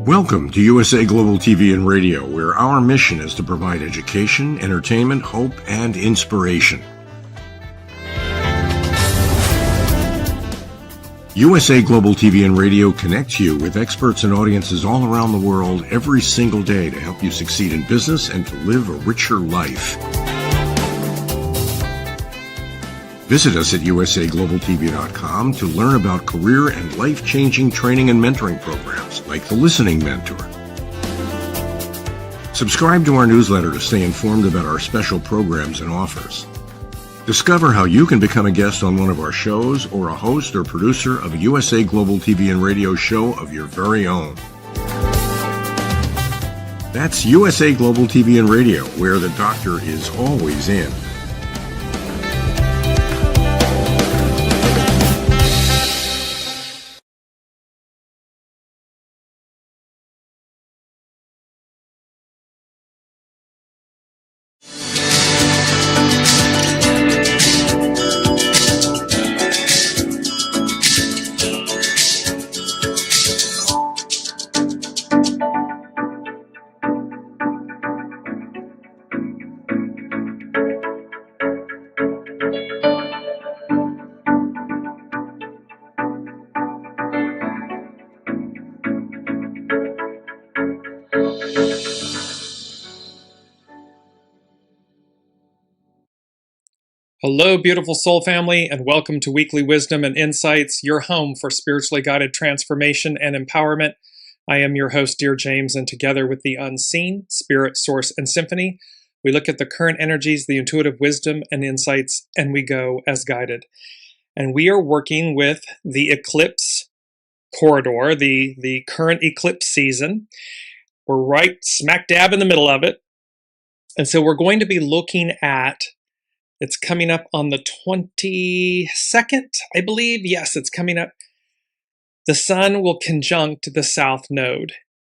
Welcome to USA Global TV and Radio, where our mission is to provide education, entertainment, hope, and inspiration. USA Global TV and Radio connects you with experts and audiences all around the world every single day to help you succeed in business and to live a richer life. Visit us at usaglobaltv.com to learn about career and life-changing training and mentoring programs like the Listening Mentor. Subscribe to our newsletter to stay informed about our special programs and offers. Discover how you can become a guest on one of our shows or a host or producer of a USA Global TV and Radio show of your very own. That's USA Global TV and Radio, where the doctor is always in. Hello, beautiful soul family, and welcome to Weekly Wisdom and Insights, your home for spiritually guided transformation and empowerment. I am your host, Dearjames, and together with the unseen, Spirit, Source, and Symphony, we look at the current energies, the intuitive wisdom and insights, and we go as guided. And we are working with the Eclipse corridor, the current eclipse season. We're right smack dab in the middle of it. And so we're going to be looking at, it's coming up on the 22nd, I believe. Yes, it's coming up. The sun will conjunct the south node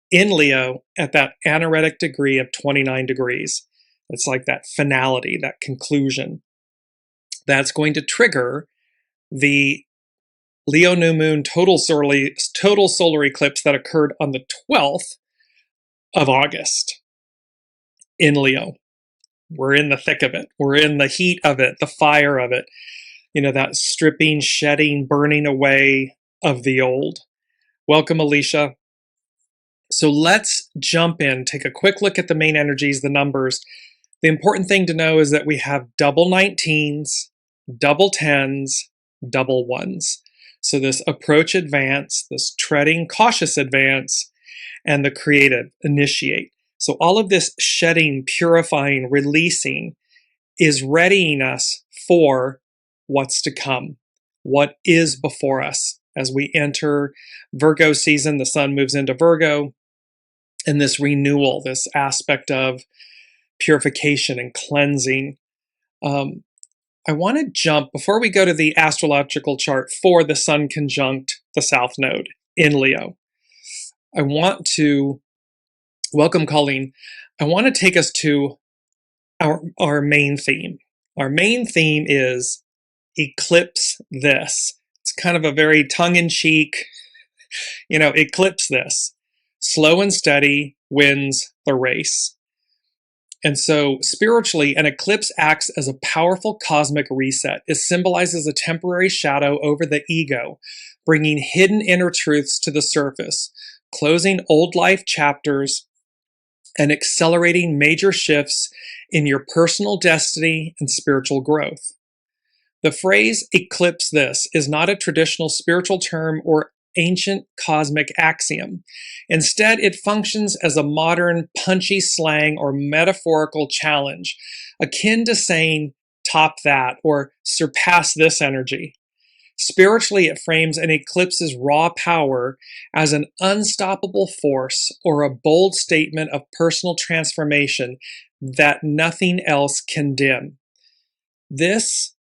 in Leo at that anaretic degree of 29 degrees. It's like that finality, that conclusion. That's going to trigger the Leo new moon total solar eclipse that occurred on the 12th of August in Leo. We're in the thick of it. We're in the heat of it, the fire of it. You know, that stripping, shedding, burning away of the old. Welcome, Alicia. So let's jump in, take a quick look at the main energies, the numbers. The important thing to know is that we have double 19s, double 10s, double 1s. So this approach advance, this treading cautious advance, and the creative initiate. So all of this shedding, purifying, releasing is readying us for what's to come, what is before us. As we enter Virgo season, the sun moves into Virgo, and this renewal, this aspect of purification and cleansing. I want to jump, before we go to the astrological chart for the sun conjunct the south node in Leo, I want to welcome, Colleen. I want to take us to our main theme. Our main theme is eclipse this. It's kind of a very tongue-in-cheek, eclipse this. Slow and steady wins the race. And so spiritually, an eclipse acts as a powerful cosmic reset. It symbolizes a temporary shadow over the ego, bringing hidden inner truths to the surface, closing old life chapters, and accelerating major shifts in your personal destiny and spiritual growth. The phrase eclipse this is not a traditional spiritual term or ancient cosmic axiom. Instead, it functions as a modern punchy slang or metaphorical challenge, akin to saying top that or surpass this energy. Spiritually, it frames an eclipse's raw power as an unstoppable force or a bold statement of personal transformation that nothing else can dim. This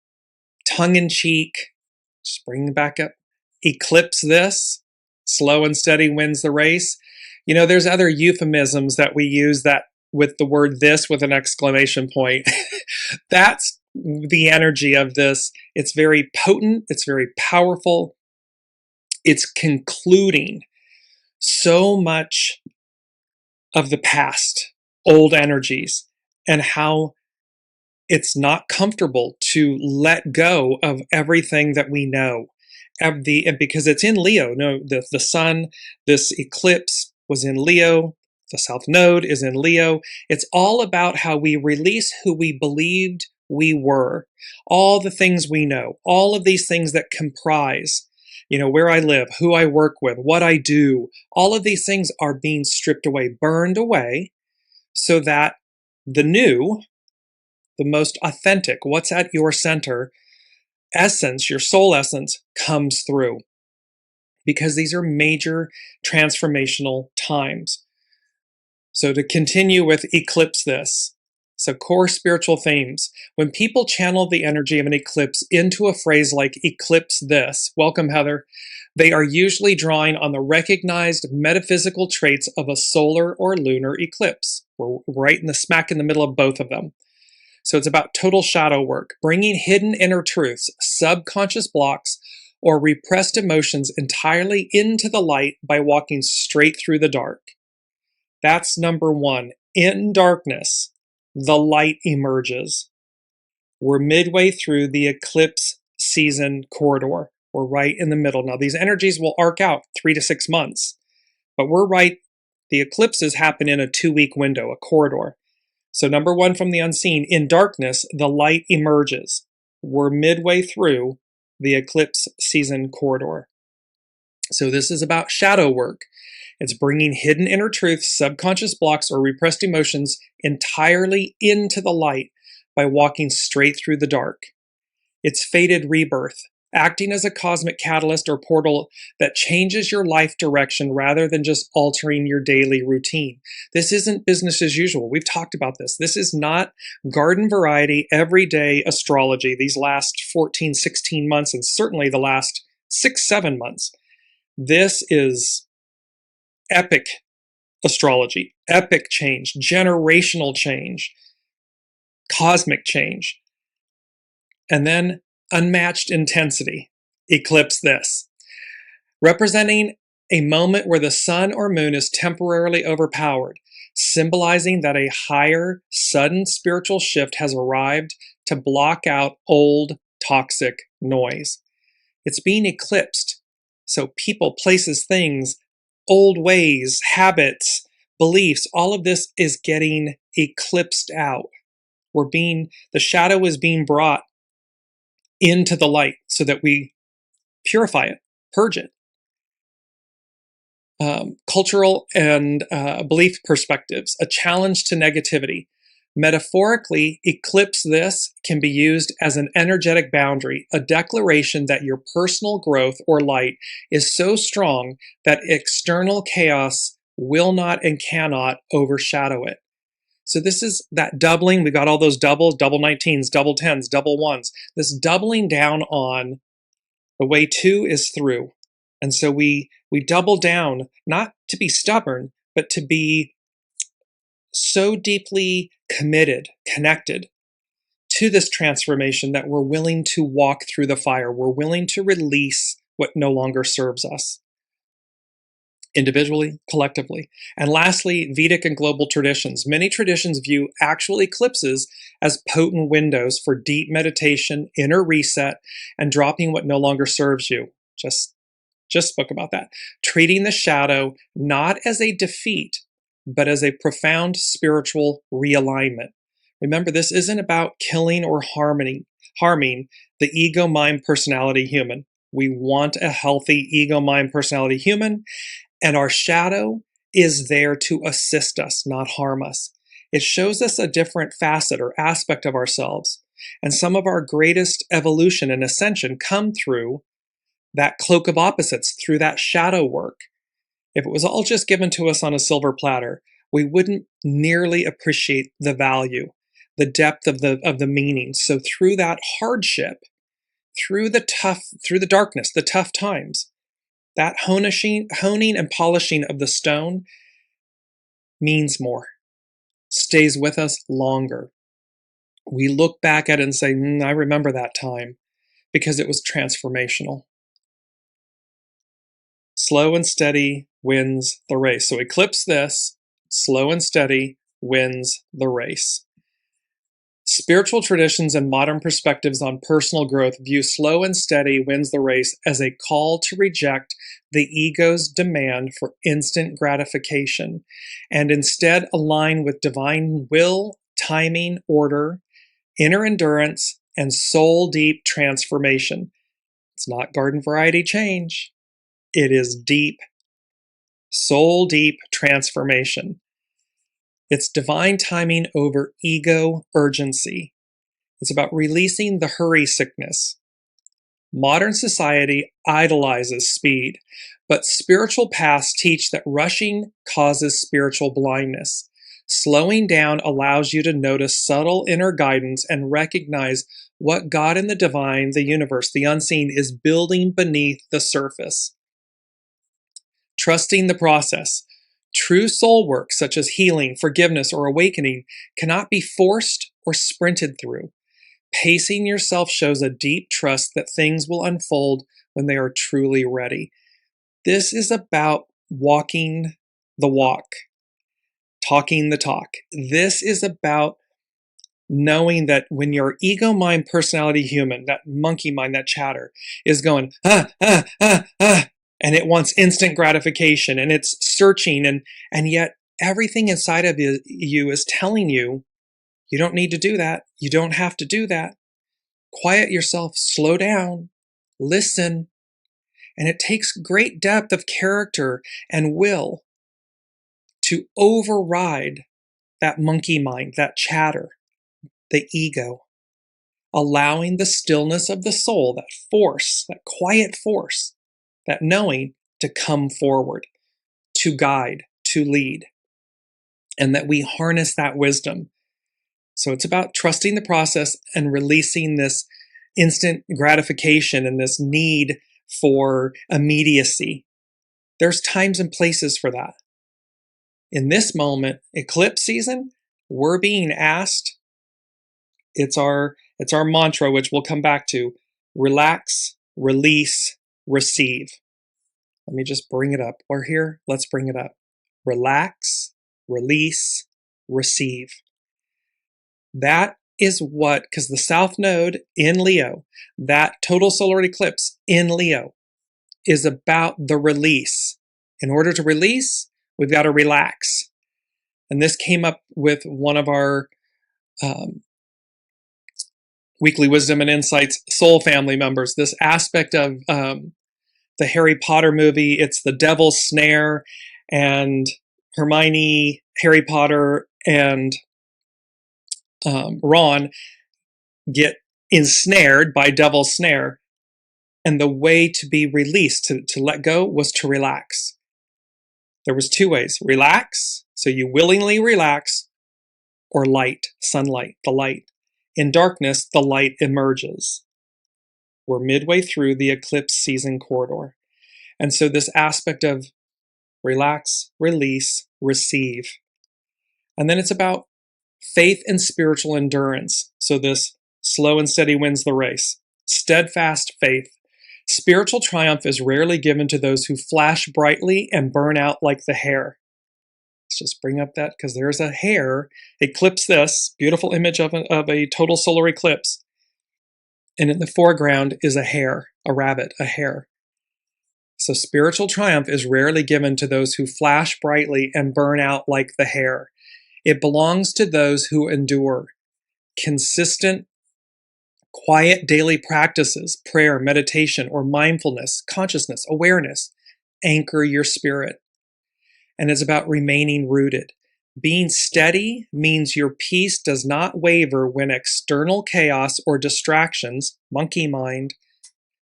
tongue-in-cheek, just bring it back up, eclipse this, slow and steady wins the race. There's other euphemisms that we use that with the word this with an exclamation point. That's the energy of this. It's very potent. It's very powerful. It's concluding so much of the past, old energies, and how it's not comfortable to let go of everything that we know. And because it's in Leo. No, the sun, this eclipse was in Leo. The South Node is in Leo. It's all about how we release who we believed we were. All the things we know, all of these things that comprise, where I live, who I work with, what I do, all of these things are being stripped away, burned away, so that the new, the most authentic, what's at your center, essence, your soul essence, comes through. Because these are major transformational times. So to continue with Eclipse this, so core spiritual themes. When people channel the energy of an eclipse into a phrase like eclipse this, welcome Heather, they are usually drawing on the recognized metaphysical traits of a solar or lunar eclipse. We're right in the smack in the middle of both of them. So it's about total shadow work, bringing hidden inner truths, subconscious blocks, or repressed emotions entirely into the light by walking straight through the dark. That's number one. In darkness, the light emerges. We're midway through the eclipse season corridor. We're right in the middle. Now, these energies will arc out 3 to 6 months, but we're right. The eclipses happen in a 2-week window, a corridor. So number one from the unseen, in darkness, the light emerges. We're midway through the eclipse season corridor. So this is about shadow work. It's bringing hidden inner truths, subconscious blocks, or repressed emotions entirely into the light by walking straight through the dark. It's fated rebirth, acting as a cosmic catalyst or portal that changes your life direction rather than just altering your daily routine. This isn't business as usual. We've talked about this. This is not garden variety, everyday astrology these last 14, 16 months, and certainly the last 6, 7 months. This is epic astrology, epic change, generational change, cosmic change, and then unmatched intensity. Eclipse this, representing a moment where the sun or moon is temporarily overpowered, symbolizing that a higher, sudden spiritual shift has arrived to block out old, toxic noise. It's being eclipsed, so people, places, things, old ways, habits, beliefs, all of this is getting eclipsed out. The shadow is being brought into the light so that we purify it, purge it. Cultural and belief perspectives, a challenge to negativity. Metaphorically, eclipse this can be used as an energetic boundary, a declaration that your personal growth or light is so strong that external chaos will not and cannot overshadow it. So this is that doubling. We got all those doubles, double 19s, double 10s, double 1s. This doubling down on the way 2 is through. And so we double down, not to be stubborn, but to be so deeply committed, connected to this transformation that we're willing to walk through the fire. We're willing to release what no longer serves us, individually, collectively. And lastly, Vedic and global traditions. Many traditions view actual eclipses as potent windows for deep meditation, inner reset, and dropping what no longer serves you. Just spoke about that. Treating the shadow not as a defeat, but as a profound spiritual realignment. Remember, this isn't about killing or harming the ego, mind, personality human. We want a healthy ego, mind, personality human, and our shadow is there to assist us, not harm us. It shows us a different facet or aspect of ourselves. And some of our greatest evolution and ascension come through that cloak of opposites, through that shadow work. If it was all just given to us on a silver platter, we wouldn't nearly appreciate the value, the depth of the meaning. So through that hardship, through the darkness, the tough times, that honing and polishing of the stone means more, stays with us longer. We look back at it and say, I remember that time, because it was transformational. Slow and steady wins the race. So eclipse this, slow and steady wins the race. Spiritual traditions and modern perspectives on personal growth view slow and steady wins the race as a call to reject the ego's demand for instant gratification and instead align with divine will, timing, order, inner endurance, and soul-deep transformation. It's not garden variety change. It is deep, soul-deep transformation. It's divine timing over ego urgency. It's about releasing the hurry sickness. Modern society idolizes speed, but spiritual paths teach that rushing causes spiritual blindness. Slowing down allows you to notice subtle inner guidance and recognize what God in the divine, the universe, the unseen is building beneath the surface. Trusting the process. True soul work, such as healing, forgiveness, or awakening, cannot be forced or sprinted through. Pacing yourself shows a deep trust that things will unfold when they are truly ready. This is about walking the walk, talking the talk. This is about knowing that when your ego mind, personality, human, that monkey mind, that chatter is going, and it wants instant gratification and it's searching and yet everything inside of you is telling you, you don't need to do that. You don't have to do that. Quiet yourself, slow down, listen. And it takes great depth of character and will to override that monkey mind, that chatter, the ego, allowing the stillness of the soul, that force, that quiet force, that knowing to come forward, to guide, to lead, and that we harness that wisdom. So it's about trusting the process and releasing this instant gratification and this need for immediacy. There's times and places for that. In this moment, eclipse season, we're being asked, it's our mantra, which we'll come back to, relax, release, receive. Let me just bring it up. We're here. Let's bring it up. Relax, release, receive. That is what, because the South Node in Leo, that total solar eclipse in Leo, is about the release. In order to release, we've got to relax. And this came up with one of our Weekly Wisdom and Insights soul family members, this aspect of the Harry Potter movie. It's the devil's snare, and Hermione, Harry Potter, and Ron get ensnared by devil's snare. And the way to be released, to let go, was to relax. There was two ways. Relax, so you willingly relax, or light, sunlight, the light. In darkness, the light emerges. We're midway through the eclipse season corridor. And so this aspect of relax, release, receive. And then it's about faith and spiritual endurance. So this slow and steady wins the race. Steadfast faith. Spiritual triumph is rarely given to those who flash brightly and burn out like the hare. Let's just bring up that, because there's a hare. Eclipse this, beautiful image of a total solar eclipse. And in the foreground is a hare, a rabbit, a hare. So spiritual triumph is rarely given to those who flash brightly and burn out like the hare. It belongs to those who endure. Consistent, quiet daily practices, prayer, meditation, or mindfulness, consciousness, awareness, anchor your spirit. And it's about remaining rooted. Being steady means your peace does not waver when external chaos or distractions, monkey mind,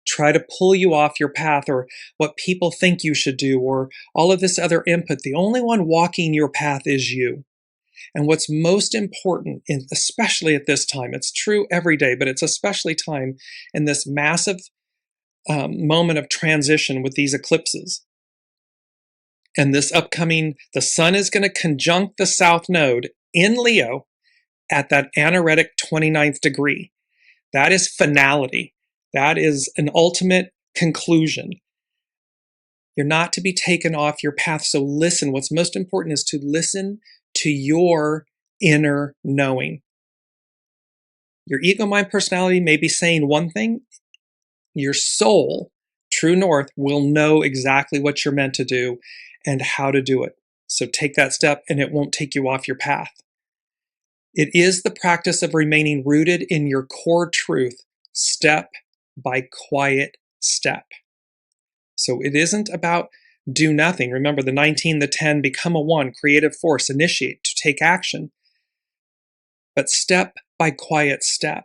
try to pull you off your path, or what people think you should do, or all of this other input. The only one walking your path is you. And what's most important, especially at this time, it's true every day, but it's especially time in this massive moment of transition with these eclipses. And this upcoming, the sun is going to conjunct the South Node in Leo at that anaretic 29th degree. That is finality. That is an ultimate conclusion. You're not to be taken off your path. So listen. What's most important is to listen to your inner knowing. Your ego, mind, personality may be saying one thing. Your soul, true north, will know exactly what you're meant to do and how to do it. So take that step and it won't take you off your path. It is the practice of remaining rooted in your core truth, step by quiet step. So it isn't about do nothing. Remember the 19, the 10, become a 1, creative force, initiate, to take action. But step by quiet step.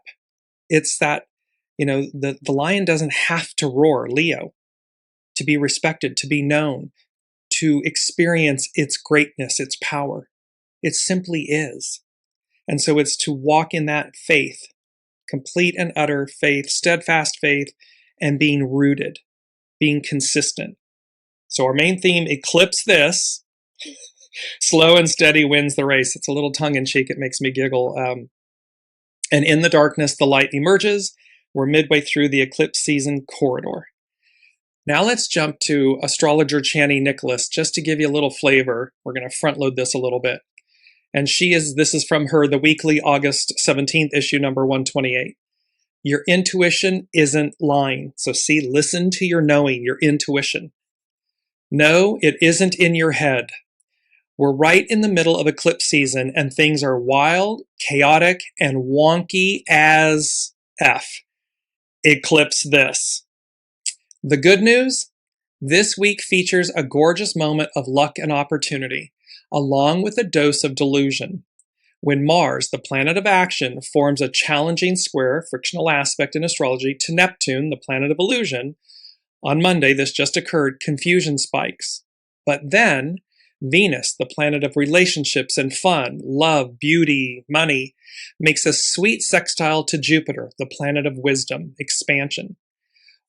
It's that, the lion doesn't have to roar, Leo, to be respected, to be known, to experience its greatness, its power. It simply is. And so it's to walk in that faith, complete and utter faith, steadfast faith, and being rooted, being consistent. So our main theme, eclipse this. Slow and steady wins the race. It's a little tongue-in-cheek. It makes me giggle. And in the darkness, the light emerges. We're midway through the eclipse season corridor. Now let's jump to astrologer Chani Nicholas, just to give you a little flavor. We're going to front load this a little bit. And this is from her, the weekly August 17th issue, number 128. Your intuition isn't lying. So see, listen to your knowing, your intuition. No, it isn't in your head. We're right in the middle of eclipse season and things are wild, chaotic, and wonky as F. Eclipse this. The good news? This week features a gorgeous moment of luck and opportunity, along with a dose of delusion. When Mars, the planet of action, forms a challenging square, frictional aspect in astrology, to Neptune, the planet of illusion, on Monday, this just occurred, confusion spikes. But then, Venus, the planet of relationships and fun, love, beauty, money, makes a sweet sextile to Jupiter, the planet of wisdom, expansion,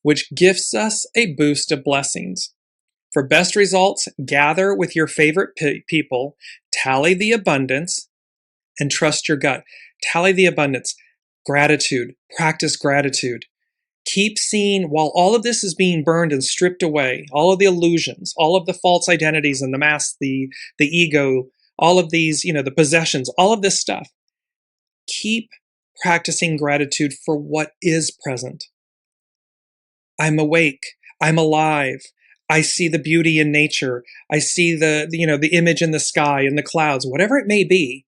which gifts us a boost of blessings. For best results, gather with your favorite people, tally the abundance, and trust your gut. Tally the abundance, gratitude, practice gratitude. Keep seeing, while all of this is being burned and stripped away, all of the illusions, all of the false identities and the mask, the ego, all of these, the possessions, all of this stuff. Keep practicing gratitude for what is present. I'm awake. I'm alive. I see the beauty in nature. I see the image in the sky, in the clouds, whatever it may be.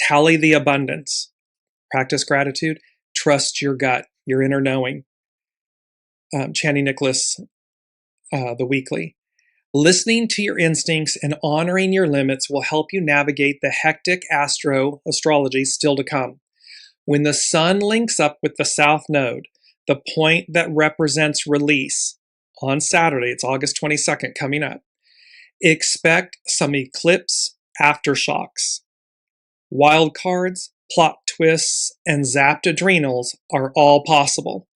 Tally the abundance. Practice gratitude. Trust your gut, your inner knowing. Chani Nicholas, the weekly. Listening to your instincts and honoring your limits will help you navigate the hectic astrology still to come. When the sun links up with the south node, the point that represents release, on Saturday, it's August 22nd coming up, expect some eclipse aftershocks. Wild cards, plot twists, and zapped adrenals are all possible,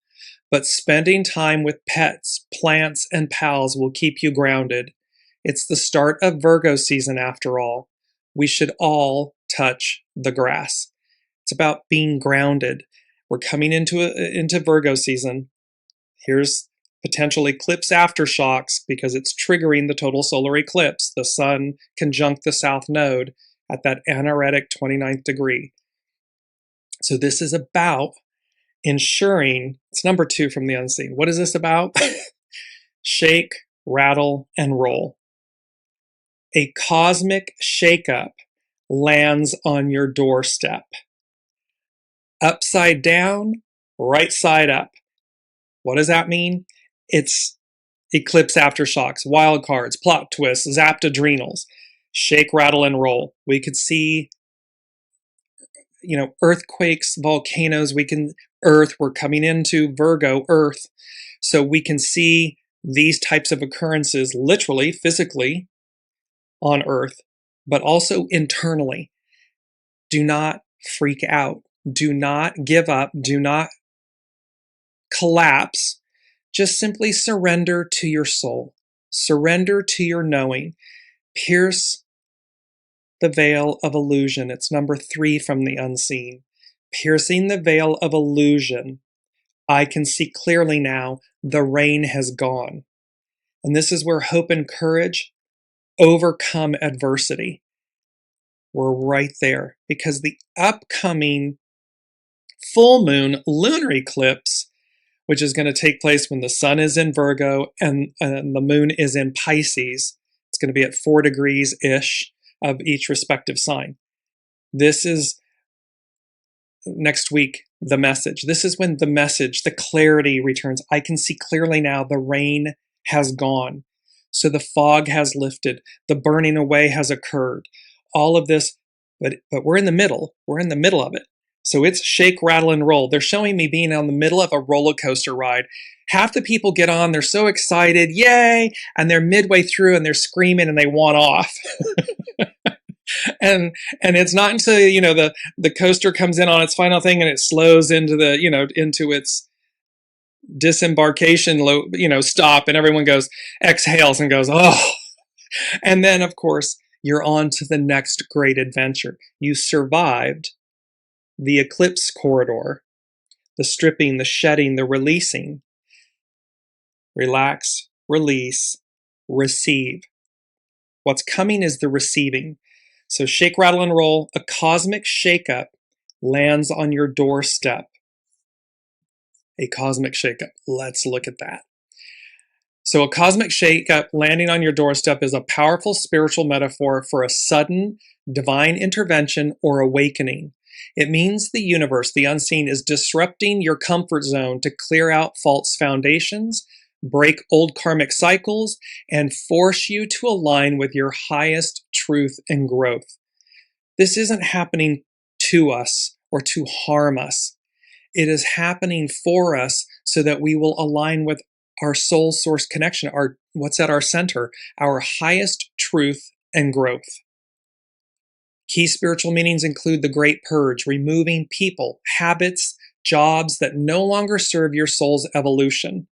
but spending time with pets, plants, and pals will keep you grounded. It's the start of Virgo season after all. We should all touch the grass. It's about being grounded. We're coming into Virgo season. Here's potential eclipse aftershocks because it's triggering the total solar eclipse, the sun conjunct the south node at that anaretic 29th degree. So this is about ensuring, it's number 2 from the unseen. What is this about? Shake, rattle, and roll. A cosmic shakeup lands on your doorstep. Upside down, right side up. What does that mean? It's eclipse aftershocks, wild cards, plot twists, zapped adrenals, shake, rattle, and roll. We could see, earthquakes, volcanoes. We're coming into Virgo, Earth. So we can see these types of occurrences literally, physically on Earth, but also internally. Do not freak out. Do not give up. Do not collapse. Just simply surrender to your soul. Surrender to your knowing. Pierce the veil of illusion. It's number 3 from the unseen. Piercing the veil of illusion. I can see clearly now. The rain has gone. And this is where hope and courage overcome adversity. We're right there because the upcoming full moon lunar eclipse, which is going to take place when the sun is in Virgo and the moon is in Pisces, it's going to be at 4 degrees-ish of each respective sign. This is next week, the message. This is when the message, the clarity returns. I can see clearly now the rain has gone. So the fog has lifted. The burning away has occurred. All of this, but we're in the middle. We're in the middle of it. So it's shake, rattle, and roll. They're showing me being on the middle of a roller coaster ride. Half the people get on, they're so excited, yay! And they're midway through and they're screaming and they want off. and it's not until the coaster comes in on its final thing and it slows into the into its disembarkation stop, and everyone goes exhales and goes, oh. And then of course you're on to the next great adventure. You survived the eclipse corridor, the stripping, the shedding, the releasing. Relax, release, receive. What's coming is the receiving. So shake, rattle, and roll. A cosmic shakeup lands on your doorstep. A cosmic shakeup. Let's look at that. So a cosmic shakeup landing on your doorstep is a powerful spiritual metaphor for a sudden divine intervention or awakening. It means the universe, the unseen, is disrupting your comfort zone to clear out false foundations, break old karmic cycles, and force you to align with your highest truth and growth. This isn't happening to us or to harm us. It is happening for us so that we will align with our soul source connection, what's at our center, our highest truth and growth. Key spiritual meanings include the Great Purge, removing people, habits, jobs that no longer serve your soul's evolution.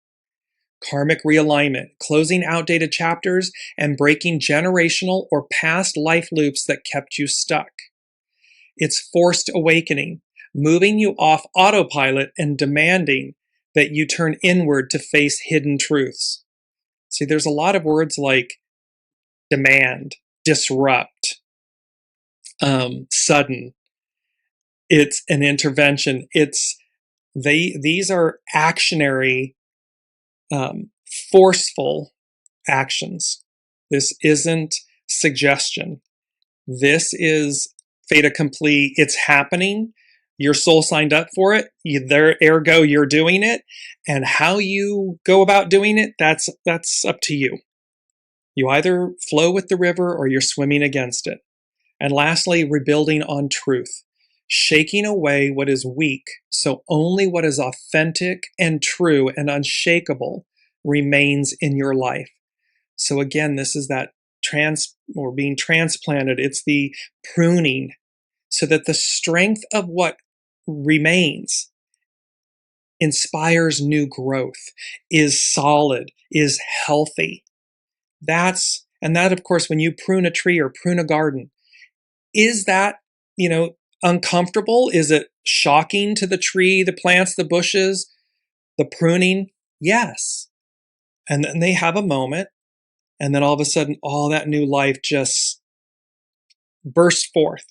Karmic realignment, closing outdated chapters and breaking generational or past life loops that kept you stuck. It's forced awakening, moving you off autopilot and demanding that you turn inward to face hidden truths. See, there's a lot of words like demand, disrupt, sudden. It's an intervention. These are actionary, forceful actions. This isn't suggestion. This is fait accompli. It's happening. Your soul signed up for it. Ergo, you're doing it. And how you go about doing it, that's up to you. You either flow with the river or you're swimming against it. And lastly, rebuilding on truth. Shaking away what is weak, so only what is authentic and true and unshakable remains in your life. So again, this is that being transplanted. It's the pruning so that the strength of what remains inspires new growth, is solid, is healthy. That, of course, when you prune a tree or prune a garden, is that, uncomfortable? Is it shocking to the tree, the plants, the bushes, the pruning? Yes. And then they have a moment, and then all of a sudden, all that new life just bursts forth.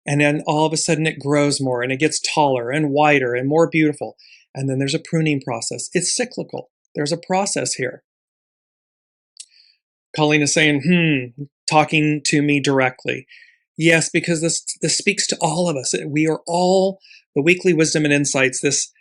And then all of a sudden it grows more and it gets taller and wider and more beautiful. And then there's a pruning process. It's cyclical. There's a process here. Colleen is saying, talking to me directly. Yes, because this speaks to all of us. We are all the weekly wisdom and insights, this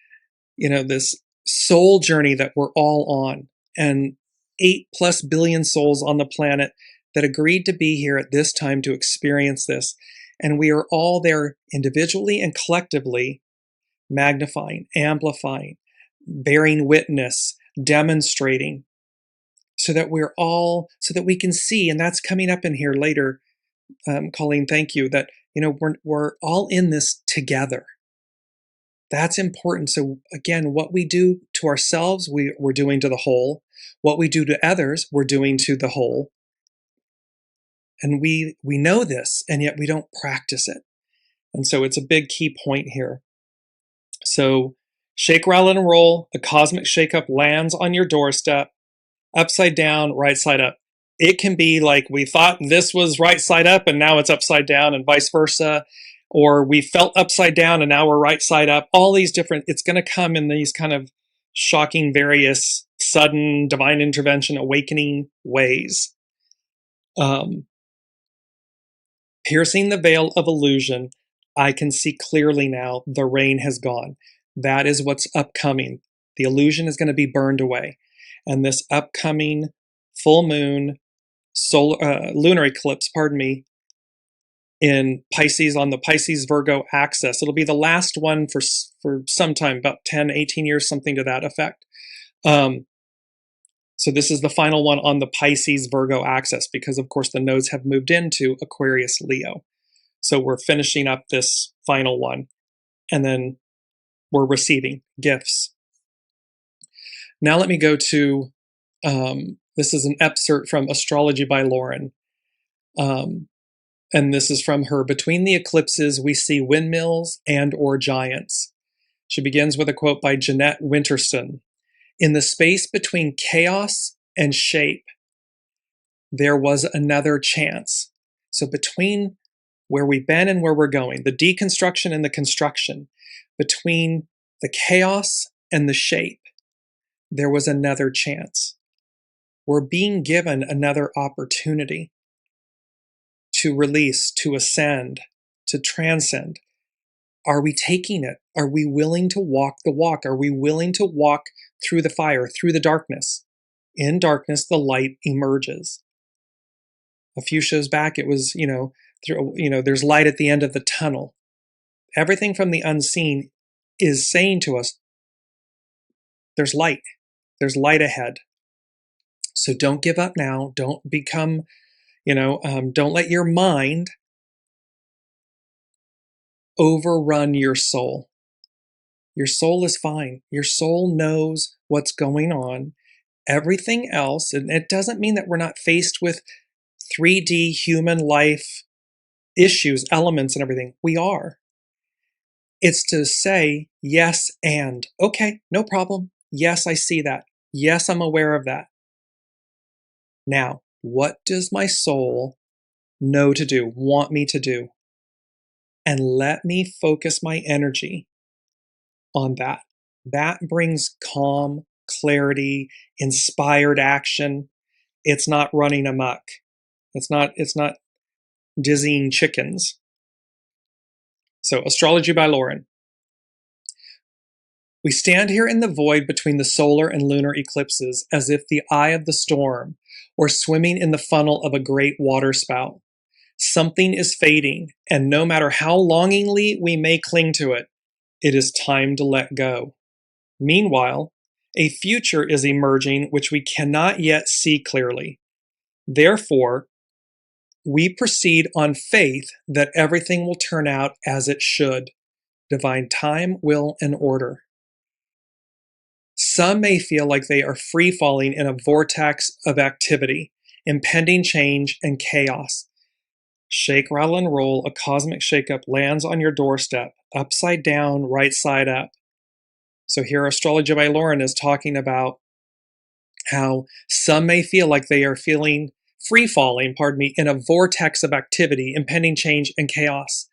soul journey that we're all on, and 8+ billion souls on the planet that agreed to be here at this time to experience this. And we are all there individually and collectively, magnifying, amplifying, bearing witness, demonstrating, so that we can see, and that's coming up in here later. Colleen, thank you, that we're all in this together. That's important. So again, what we do to ourselves, we're doing to the whole. What we do to others, we're doing to the whole. And we know this, and yet we don't practice it. And so it's a big key point here. So shake, rattle, and roll. A cosmic shakeup lands on your doorstep. upside down, right side up. It can be like we thought this was right side up and now it's upside down, and vice versa. Or we felt upside down and now we're right side up. All these different, it's going to come in these kind of shocking, various, sudden, divine intervention, awakening ways. Piercing the veil of illusion, I can see clearly now the rain has gone. That is what's upcoming. The illusion is going to be burned away. And this upcoming full moon, lunar eclipse, in Pisces, on the Pisces-Virgo axis. It'll be the last one for some time, about 10, 18 years, something to that effect. So this is the final one on the Pisces-Virgo axis because, of course, the nodes have moved into Aquarius-Leo. So we're finishing up this final one, and then we're receiving gifts. Now let me go to, this is an excerpt from Astrology by Lauren. And this is from her, "Between the eclipses, we see windmills and or giants." She begins with a quote by Jeanette Winterston. "In the space between chaos and shape, there was another chance." So between where we've been and where we're going, the deconstruction and the construction, between the chaos and the shape, there was another chance. We're being given another opportunity to release, to ascend, to transcend. Are we taking it? Are we willing to walk the walk? Are we willing to walk through the fire, through the darkness? In darkness, the light emerges. A few shows back, it was, there's light at the end of the tunnel. Everything from the unseen is saying to us, there's light. There's light ahead. So don't give up now. Don't become, don't let your mind overrun your soul. Your soul is fine. Your soul knows what's going on. Everything else, and it doesn't mean that we're not faced with 3D human life issues, elements, and everything. We are. It's to say yes and, okay, no problem. Yes, I see that. Yes, I'm aware of that. Now, what does my soul know to do, want me to do? And let me focus my energy on that. That brings calm, clarity, inspired action. It's not running amok. It's not dizzying chickens. So, Astrology by Lauren. "We stand here in the void between the solar and lunar eclipses as if the eye of the storm, or swimming in the funnel of a great waterspout. Something is fading, and no matter how longingly we may cling to it, it is time to let go. Meanwhile, a future is emerging which we cannot yet see clearly. Therefore, we proceed on faith that everything will turn out as it should, divine time, will, and order. Some may feel like they are free-falling in a vortex of activity, impending change, and chaos. Shake, rattle, and roll, a cosmic shakeup lands on your doorstep, upside down, right side up." So here Astrology by Lauren is talking about how some may feel like they are feeling free-falling, in a vortex of activity, impending change, and chaos.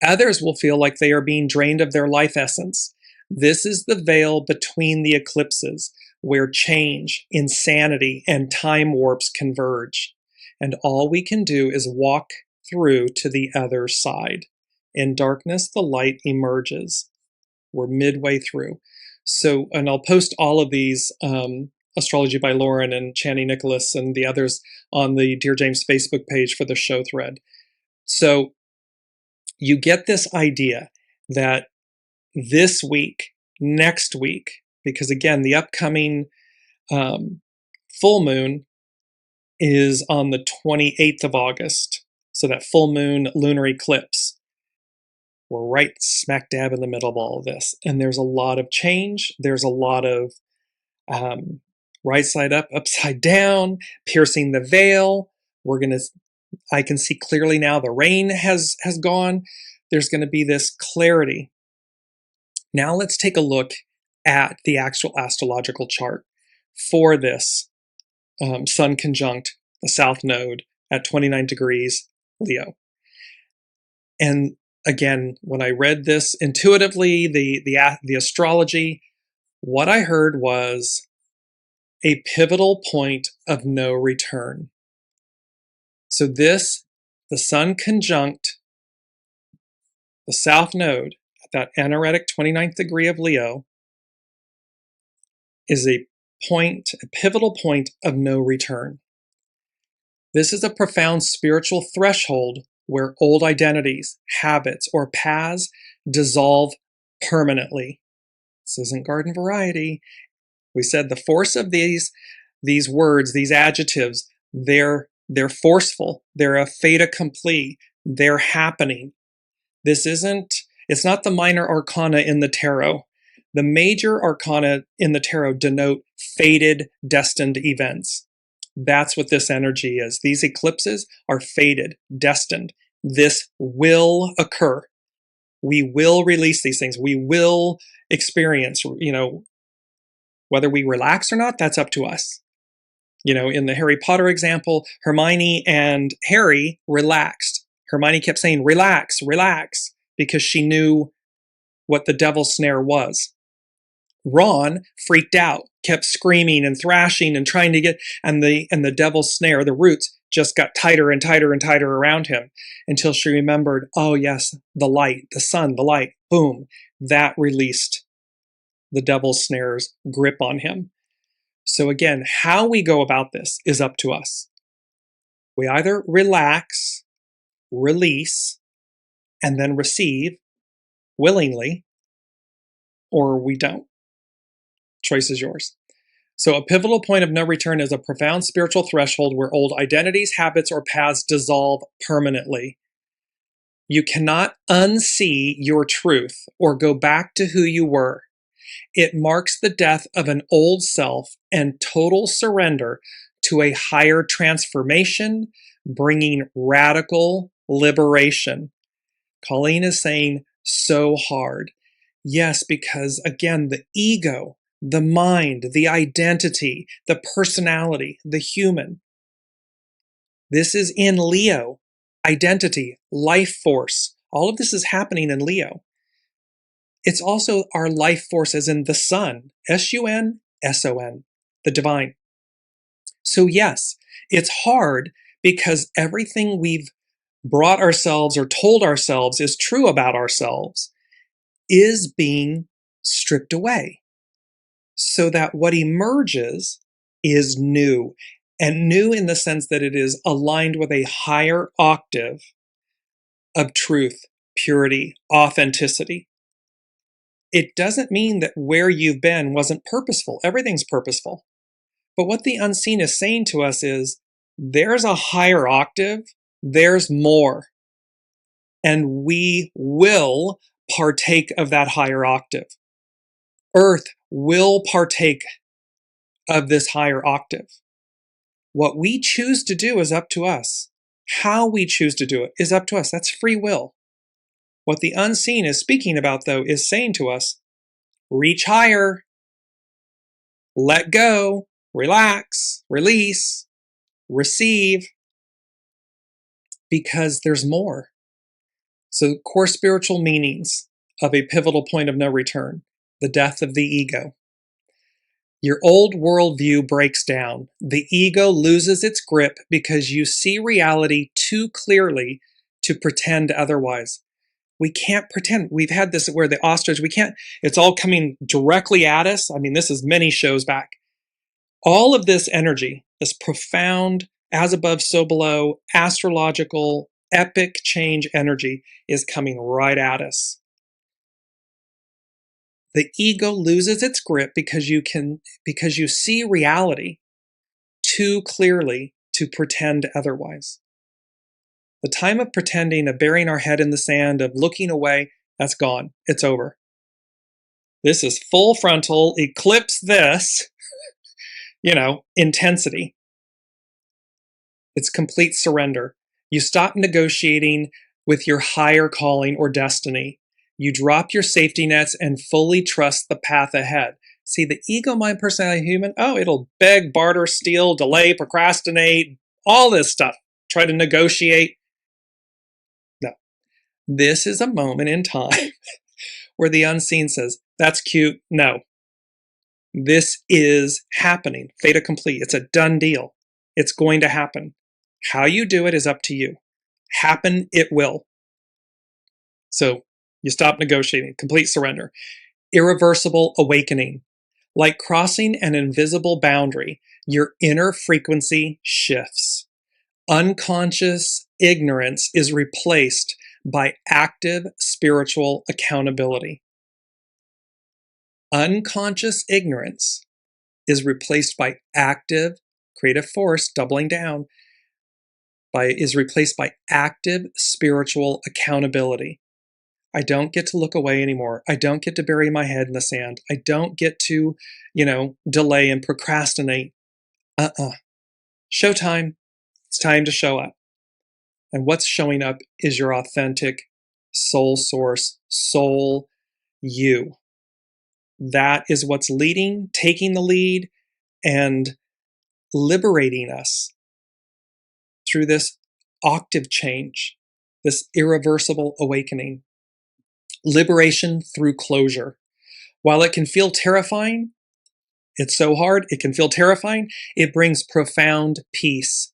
Others will feel like they are being drained of their life essence. This is the veil between the eclipses, where change, insanity, and time warps converge. And all we can do is walk through to the other side. In darkness, the light emerges. We're midway through. So, and I'll post all of these, Astrology by Lauren and Channy Nicholas and the others, on the Dearjames Facebook page for the show thread. So you get this idea that this week, next week, because again, the upcoming full moon is on the 28th of August. So that full moon lunar eclipse, we're right smack dab in the middle of all of this. And there's a lot of change. There's a lot of right side up, upside down, piercing the veil. I can see clearly now the rain has gone. There's going to be this clarity. Now let's take a look at the actual astrological chart for this Sun conjunct the South Node at 29 degrees Leo. And again, when I read this intuitively, the astrology, what I heard was a pivotal point of no return. So this, the Sun conjunct the South Node at that anaretic 29th degree of Leo, is a pivotal point of no return. This is a profound spiritual threshold where old identities, habits, or paths dissolve permanently. This isn't garden variety. We said the force of these words, these adjectives, they're forceful. They're a fait accompli. They're happening. It's not the minor arcana in the tarot. The major arcana in the tarot denote fated, destined events. That's what this energy is. These eclipses are fated, destined. This will occur. We will release these things. We will experience, whether we relax or not, that's up to us. In the Harry Potter example, Hermione and Harry relaxed. Hermione kept saying, relax, relax, because she knew what the devil's snare was. Ron freaked out, kept screaming and thrashing and trying to get, and the devil's snare, the roots, just got tighter and tighter and tighter around him until she remembered, oh yes, the light, the sun, the light, boom, that released the devil's snare's grip on him. So again, how we go about this is up to us. We either relax, release, and then receive willingly, or we don't. Choice is yours. So a pivotal point of no return is a profound spiritual threshold where old identities, habits, or paths dissolve permanently. You cannot unsee your truth or go back to who you were. It marks the death of an old self and total surrender to a higher transformation, bringing radical liberation. Colleen is saying, so hard. Yes, because again, the ego, the mind, the identity, the personality, the human. This is in Leo. Identity, life force. All of this is happening in Leo. It's also our life force as in the sun, S-U-N, S-O-N, the divine. So yes, it's hard because everything we've brought ourselves or told ourselves is true about ourselves is being stripped away, so that what emerges is new, and new in the sense that it is aligned with a higher octave of truth, purity, authenticity. It doesn't mean that where you've been wasn't purposeful. Everything's purposeful. But what the unseen is saying to us is, there's a higher octave, there's more, and we will partake of that higher octave. Earth will partake of this higher octave. What we choose to do is up to us. How we choose to do it is up to us. That's free will. What the unseen is speaking about, though, is saying to us, reach higher, let go, relax, release, receive, because there's more. So core spiritual meanings of a pivotal point of no return, the death of the ego. Your old worldview breaks down. The ego loses its grip because you see reality too clearly to pretend otherwise. We can't pretend. We've had this where the ostrich, it's all coming directly at us. I mean, this is many shows back. All of this energy, this profound, as above, so below, astrological, epic change energy is coming right at us. The ego loses its grip because you see reality too clearly to pretend otherwise. The time of pretending, of burying our head in the sand, of looking away, that's gone. It's over. This is full frontal, eclipse this, intensity. It's complete surrender. You stop negotiating with your higher calling or destiny. You drop your safety nets and fully trust the path ahead. See, the ego mind personality human, oh, it'll beg, barter, steal, delay, procrastinate, all this stuff. Try to negotiate. No. This is a moment in time where the unseen says, that's cute. No. This is happening. Fait accompli. It's a done deal. It's going to happen. How you do it is up to you. Happen it will. So you stop negotiating. Complete surrender. Irreversible awakening. Like crossing an invisible boundary, your inner frequency shifts. Unconscious ignorance is replaced by active spiritual accountability. Unconscious ignorance is replaced by active creative force, doubling down, is replaced by active spiritual accountability. I don't get to look away anymore. I don't get to bury my head in the sand. I don't get to, delay and procrastinate. Showtime. It's time to show up. And what's showing up is your authentic soul source, soul you. That is what's leading, taking the lead, and liberating us through this octave change, this irreversible awakening. Liberation through closure. While it can feel terrifying, it's so hard, it can feel terrifying, it brings profound peace.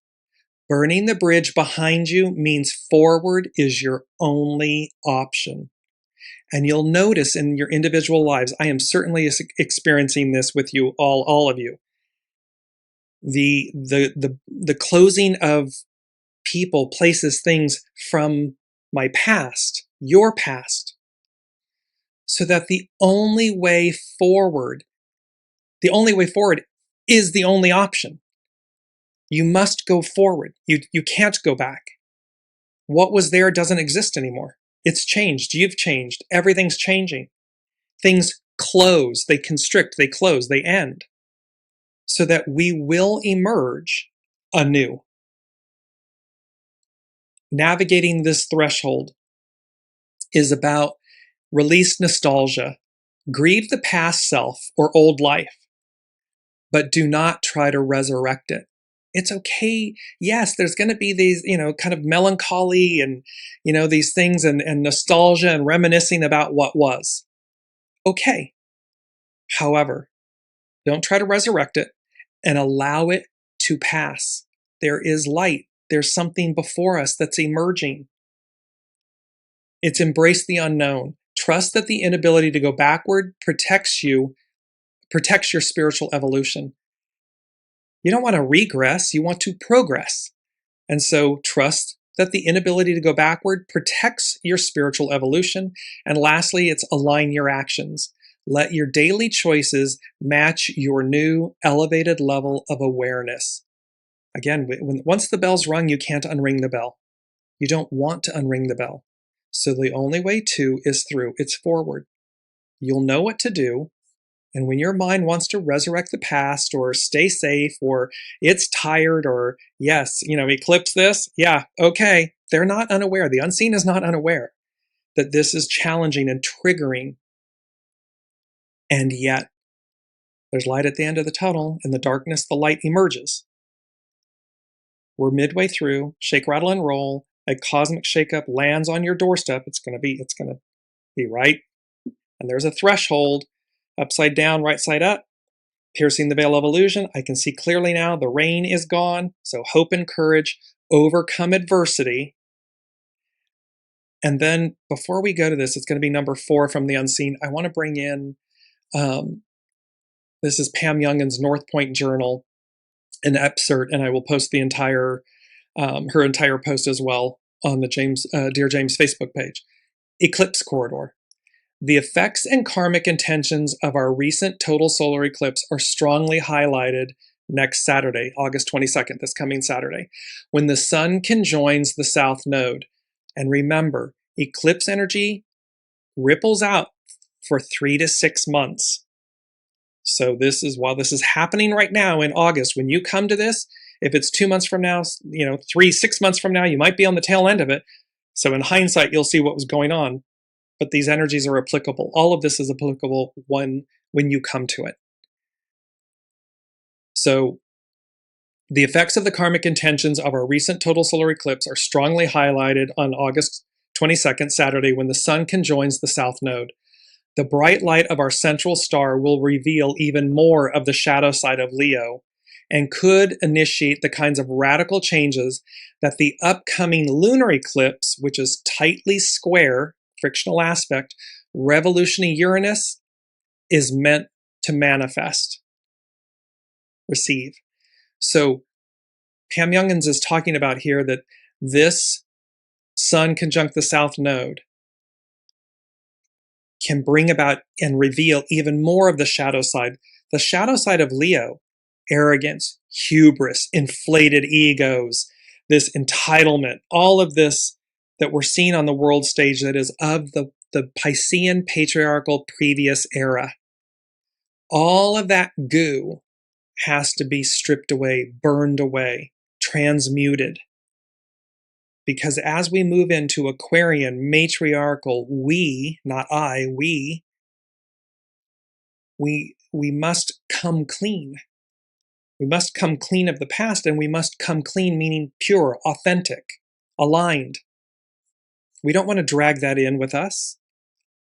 Burning the bridge behind you means forward is your only option. And you'll notice in your individual lives, I am certainly experiencing this with you, all of you. The closing of people, places, things from my past, your past, so that the only way forward is the only option. You must go forward. You can't go back. What was there doesn't exist anymore. It's changed. You've changed. Everything's changing. Things close. They constrict. They close. They end. So that we will emerge anew. Navigating this threshold is about release nostalgia, grieve the past self or old life, but do not try to resurrect it. It's okay. Yes, there's going to be these, kind of melancholy and, these things and nostalgia and reminiscing about what was. Okay. However, don't try to resurrect it and allow it to pass. There is light. There's something before us that's emerging. It's embrace the unknown. Trust that the inability to go backward protects your spiritual evolution. You don't want to regress, you want to progress. And so trust that the inability to go backward protects your spiritual evolution. And lastly, it's align your actions. Let your daily choices match your new elevated level of awareness. Again, once the bell's rung, you can't unring the bell. You don't want to unring the bell. So the only way to is through. It's forward. You'll know what to do. And when your mind wants to resurrect the past or stay safe or it's tired or yes, eclipse this. Yeah, okay. They're not unaware. The unseen is not unaware that this is challenging and triggering. And yet there's light at the end of the tunnel. In the darkness, the light emerges. We're midway through. Shake, rattle, and roll. A cosmic shakeup lands on your doorstep. It's going to be right. And there's a threshold. Upside down, right side up, piercing the veil of illusion. I can see clearly now the rain is gone. So hope and courage, overcome adversity. And then before we go to this, it's going to be number 4 from the unseen. I want to bring in, this is Pam Youngin's North Point Journal, an excerpt, and I will post the entire, her entire post as well on the Dearjames Facebook page. Eclipse Corridor. The effects and karmic intentions of our recent total solar eclipse are strongly highlighted next Saturday, August 22nd, this coming Saturday, when the sun conjoins the south node. And remember, eclipse energy ripples out for 3 to 6 months. So while this is happening right now in August, when you come to this, if it's 2 months from now, 6 months from now, you might be on the tail end of it. So in hindsight, you'll see what was going on. But these energies are applicable. All of this is applicable when you come to it. So the effects of the karmic intentions of our recent total solar eclipse are strongly highlighted on August 22nd, Saturday, when the sun conjoins the south node. The bright light of our central star will reveal even more of the shadow side of Leo and could initiate the kinds of radical changes that the upcoming lunar eclipse, which is tightly square, frictional aspect, revolutionary Uranus, is meant to manifest, receive. So Pam Youngins is talking about here that this sun conjunct the south node can bring about and reveal even more of the shadow side. The shadow side of Leo, arrogance, hubris, inflated egos, this entitlement, all of this that we're seeing on the world stage that is of the Piscean patriarchal previous era. All of that goo has to be stripped away, burned away, transmuted. Because as we move into Aquarian, matriarchal, we, not I, we must come clean. We must come clean of the past, and we must come clean, meaning pure, authentic, aligned. We don't want to drag that in with us,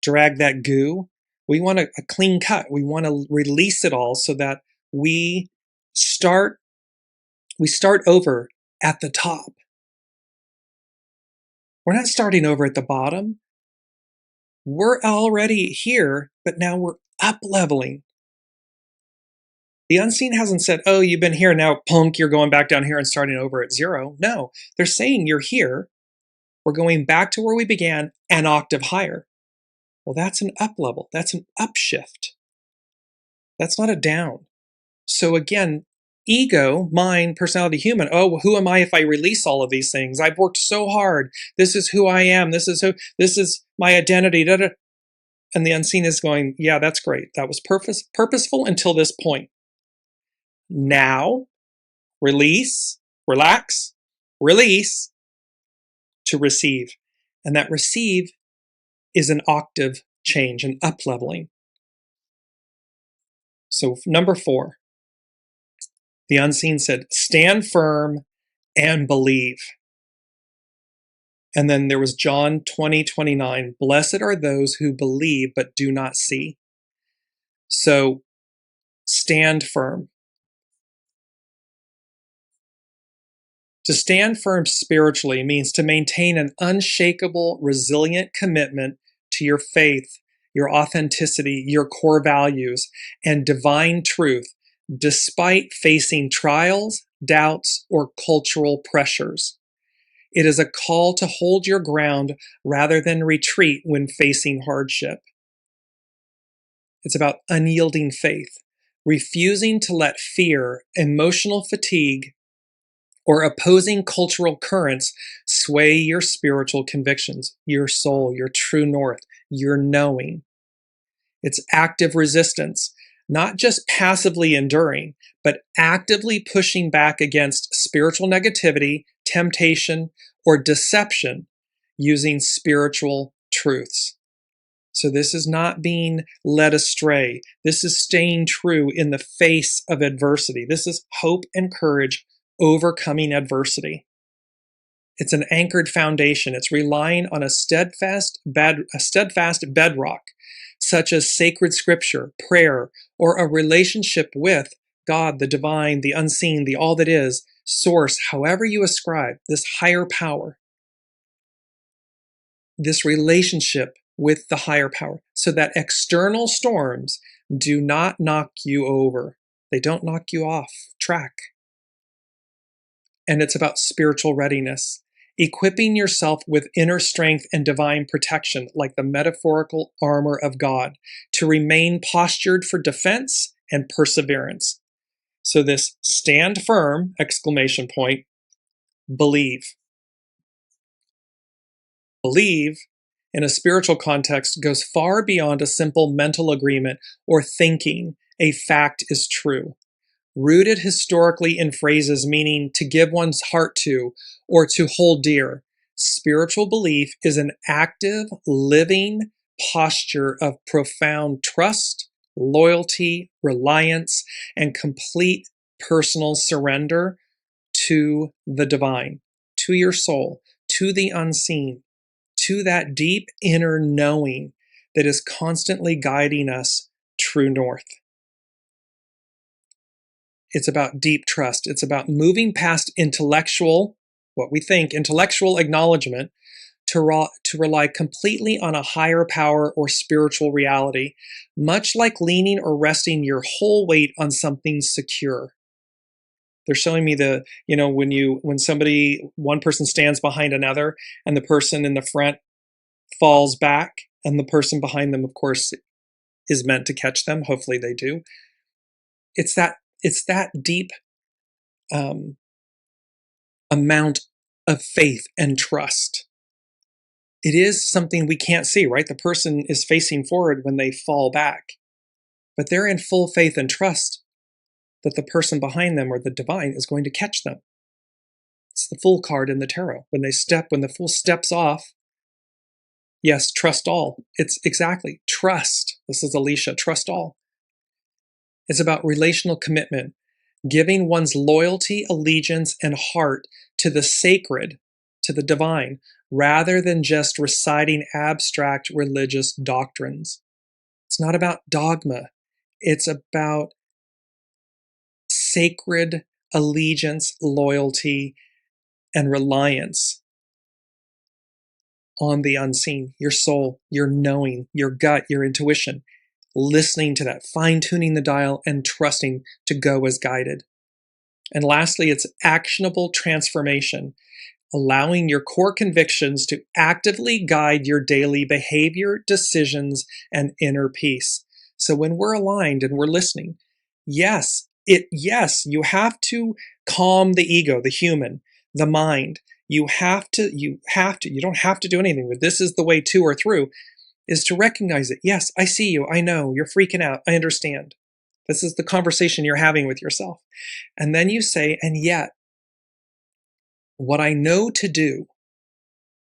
drag that goo. We want a clean cut. We want to release it all so that we start over at the top. We're not starting over at the bottom. We're already here, but now we're up leveling. The unseen hasn't said, oh, you've been here, now punk, you're going back down here and starting over at zero. No, they're saying you're here. We're going back to where we began, an octave higher. Well, that's an up level. That's an upshift. That's not a down. So again, ego, mind, personality, human. Oh, who am I if I release all of these things? I've worked so hard. This is who I am. This is my identity. Da, da. And the unseen is going, yeah, that's great. That was purposeful until this point. Now, release, relax, release to receive. And that receive is an octave change, an up leveling. So number 4, the unseen said, stand firm and believe. And then there was John 20:29, blessed are those who believe but do not see. So stand firm. To stand firm spiritually means to maintain an unshakable, resilient commitment to your faith, your authenticity, your core values, and divine truth, despite facing trials, doubts, or cultural pressures. It is a call to hold your ground rather than retreat when facing hardship. It's about unyielding faith, refusing to let fear, emotional fatigue, or opposing cultural currents sway your spiritual convictions, your soul, your true north, your knowing. It's active resistance, not just passively enduring, but actively pushing back against spiritual negativity, temptation, or deception using spiritual truths. So this is not being led astray. This is staying true in the face of adversity. This is hope and courage overcoming adversity. It's an anchored foundation. It's relying on a steadfast bedrock, such as sacred scripture, prayer, or a relationship with God, the divine, the unseen, the all that is, source, however you ascribe, this higher power, this relationship with the higher power, so that external storms do not knock you over. They don't knock you off track. And it's about spiritual readiness, equipping yourself with inner strength and divine protection, like the metaphorical armor of God, to remain postured for defense and perseverance. So this stand firm, exclamation point, believe. Believe, in a spiritual context, goes far beyond a simple mental agreement or thinking a fact is true. Rooted historically in phrases meaning to give one's heart to or to hold dear, spiritual belief is an active, living posture of profound trust, loyalty, reliance, and complete personal surrender to the divine, to your soul, to the unseen, to that deep inner knowing that is constantly guiding us true north. It's about deep trust. It's about moving past intellectual, what we think, intellectual acknowledgement to rely completely on a higher power or spiritual reality, much like leaning or resting your whole weight on something secure. They're showing me when one person stands behind another and the person in the front falls back and the person behind them, of course, is meant to catch them. Hopefully they do. It's that deep amount of faith and trust. It is something we can't see, right? The person is facing forward when they fall back, but they're in full faith and trust that the person behind them or the divine is going to catch them. It's the Fool card in the tarot. When the Fool steps off, yes, trust all. It's exactly trust. This is Alicia, trust all. It's about relational commitment, giving one's loyalty, allegiance, and heart to the sacred, to the divine, rather than just reciting abstract religious doctrines. It's not about dogma. It's about sacred allegiance, loyalty, and reliance on the unseen, your soul, your knowing, your gut, your intuition, listening to that, fine-tuning the dial, and trusting to go as guided. And lastly, it's actionable transformation, allowing your core convictions to actively guide your daily behavior, decisions, and inner peace. So when we're aligned and we're listening, yes, you have to calm the ego, the human, the mind. You don't have to do anything, but this is the way to or through, is to recognize it. Yes, I see you. I know you're freaking out. I understand. This is the conversation you're having with yourself. And then you say, and yet, what I know to do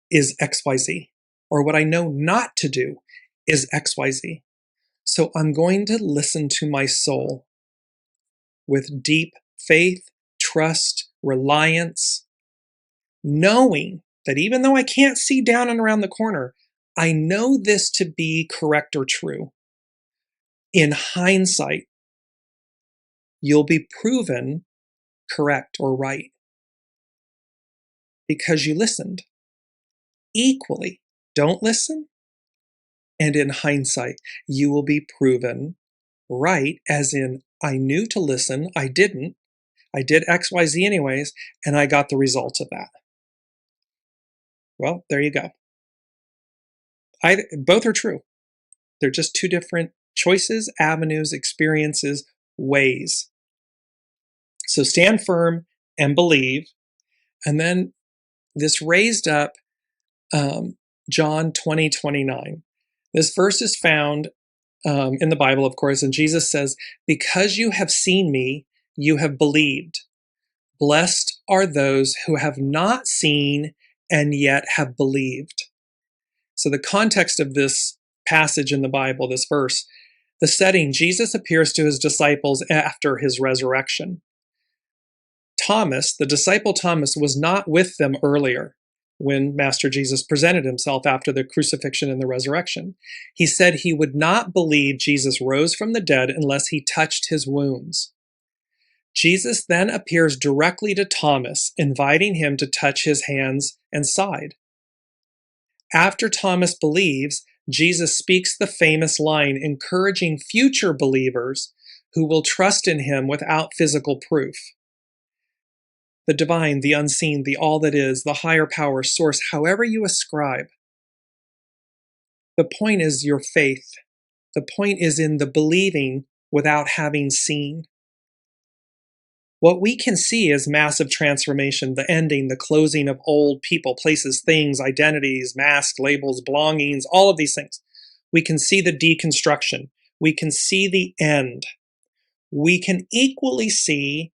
is XYZ, or what I know not to do is XYZ. So I'm going to listen to my soul with deep faith, trust, reliance, knowing that even though I can't see down and around the corner, I know this to be correct or true. In hindsight, you'll be proven correct or right because you listened. Equally, don't listen, and in hindsight, you will be proven right, as in, I knew to listen, I didn't, I did XYZ anyways, and I got the results of that. Well, there you go. Both are true. They're just two different choices, avenues, experiences, ways. So stand firm and believe. And then this raised up John 20:29. This verse is found in the Bible, of course, and Jesus says, because you have seen me, you have believed. Blessed are those who have not seen and yet have believed. So the context of this passage in the Bible, this verse, the setting, Jesus appears to his disciples after his resurrection. Thomas, the disciple Thomas, was not with them earlier when Master Jesus presented himself after the crucifixion and the resurrection. He said he would not believe Jesus rose from the dead unless he touched his wounds. Jesus then appears directly to Thomas, inviting him to touch his hands and side. After Thomas believes, Jesus speaks the famous line, encouraging future believers who will trust in him without physical proof. The divine, the unseen, the all that is, the higher power, source, however you ascribe. The point is your faith. The point is in the believing without having seen. What we can see is massive transformation, the ending, the closing of old people, places, things, identities, masks, labels, belongings, all of these things. We can see the deconstruction. We can see the end. We can equally see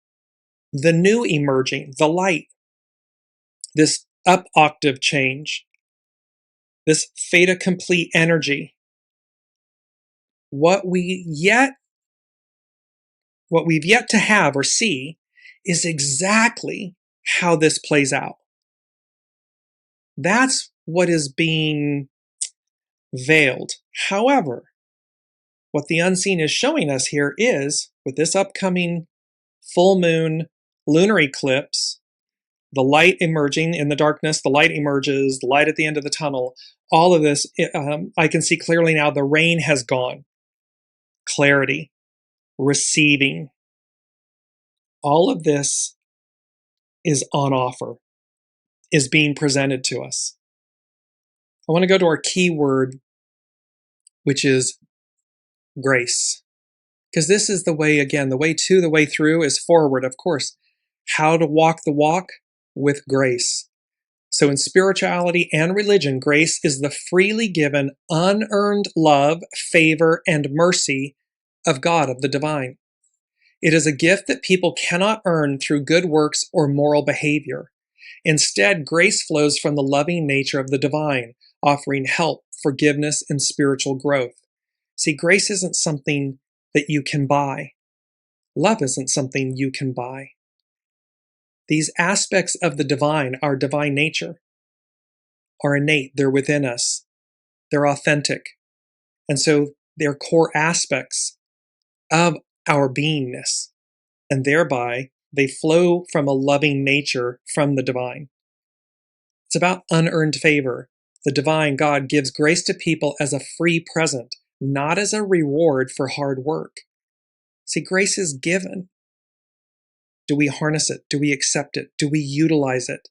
the new emerging, the light, this up octave change, this fait accompli energy. What we yet what we've yet to have or see is exactly how this plays out. That's what is being veiled. However, what the unseen is showing us here is, with this upcoming full moon lunar eclipse, the light emerging in the darkness, the light emerges, the light at the end of the tunnel, all of this, I can see clearly now the rain has gone. Clarity, receiving, all of this is on offer, is being presented to us. I want to go to our key word, which is grace. Because this is the way, again, the way to, the way through is forward, of course. How to walk the walk with grace. So in spirituality and religion, grace is the freely given, unearned love, favor, and mercy of God, of the divine. It is a gift that people cannot earn through good works or moral behavior. Instead, grace flows from the loving nature of the divine, offering help, forgiveness, and spiritual growth. See, grace isn't something that you can buy. Love isn't something you can buy. These aspects of the divine, our divine nature, are innate. They're within us. They're authentic. And so they're core aspects of our beingness. And thereby, they flow from a loving nature from the divine. It's about unearned favor. The divine God gives grace to people as a free present, not as a reward for hard work. See, grace is given. Do we harness it? Do we accept it? Do we utilize it?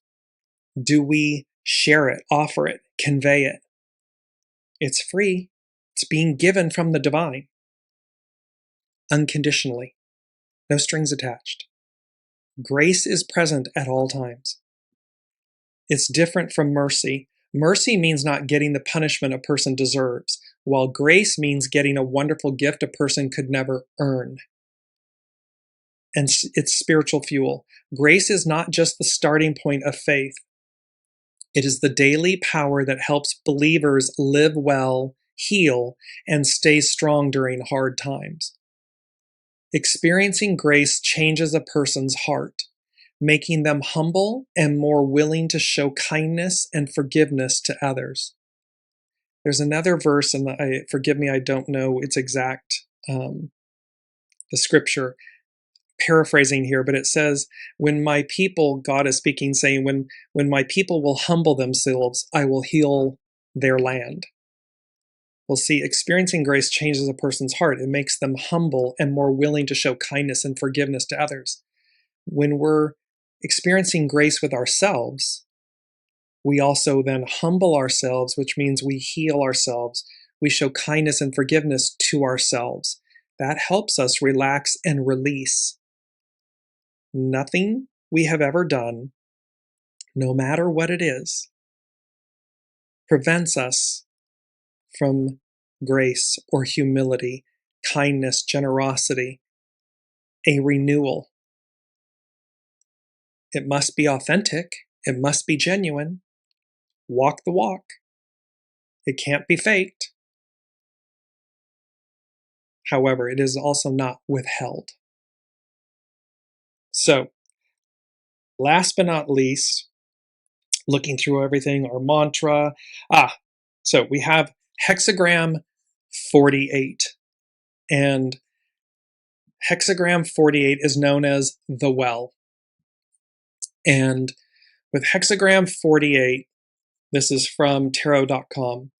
Do we share it, offer it, convey it? It's free. It's being given from the divine. Unconditionally. No strings attached. Grace is present at all times. It's different from mercy. Mercy means not getting the punishment a person deserves, while grace means getting a wonderful gift a person could never earn. And it's spiritual fuel. Grace is not just the starting point of faith. It is the daily power that helps believers live well, heal, and stay strong during hard times. Experiencing grace changes a person's heart, making them humble and more willing to show kindness and forgiveness to others. There's another verse, and forgive me, I don't know its exact, the scripture, paraphrasing here, but it says, when my people, God is speaking, saying, when my people will humble themselves, I will heal their land. Well, see, experiencing grace changes a person's heart. It makes them humble and more willing to show kindness and forgiveness to others. When we're experiencing grace with ourselves, we also then humble ourselves, which means we heal ourselves. We show kindness and forgiveness to ourselves. That helps us relax and release. Nothing we have ever done, no matter what it is, prevents us from grace or humility, kindness, generosity, a renewal. It must be authentic. It must be genuine. Walk the walk. It can't be faked. However, it is also not withheld. So, last but not least, looking through everything, our mantra. So we have hexagram 48. And hexagram 48 is known as the well. And with hexagram 48, this is from tarot.com.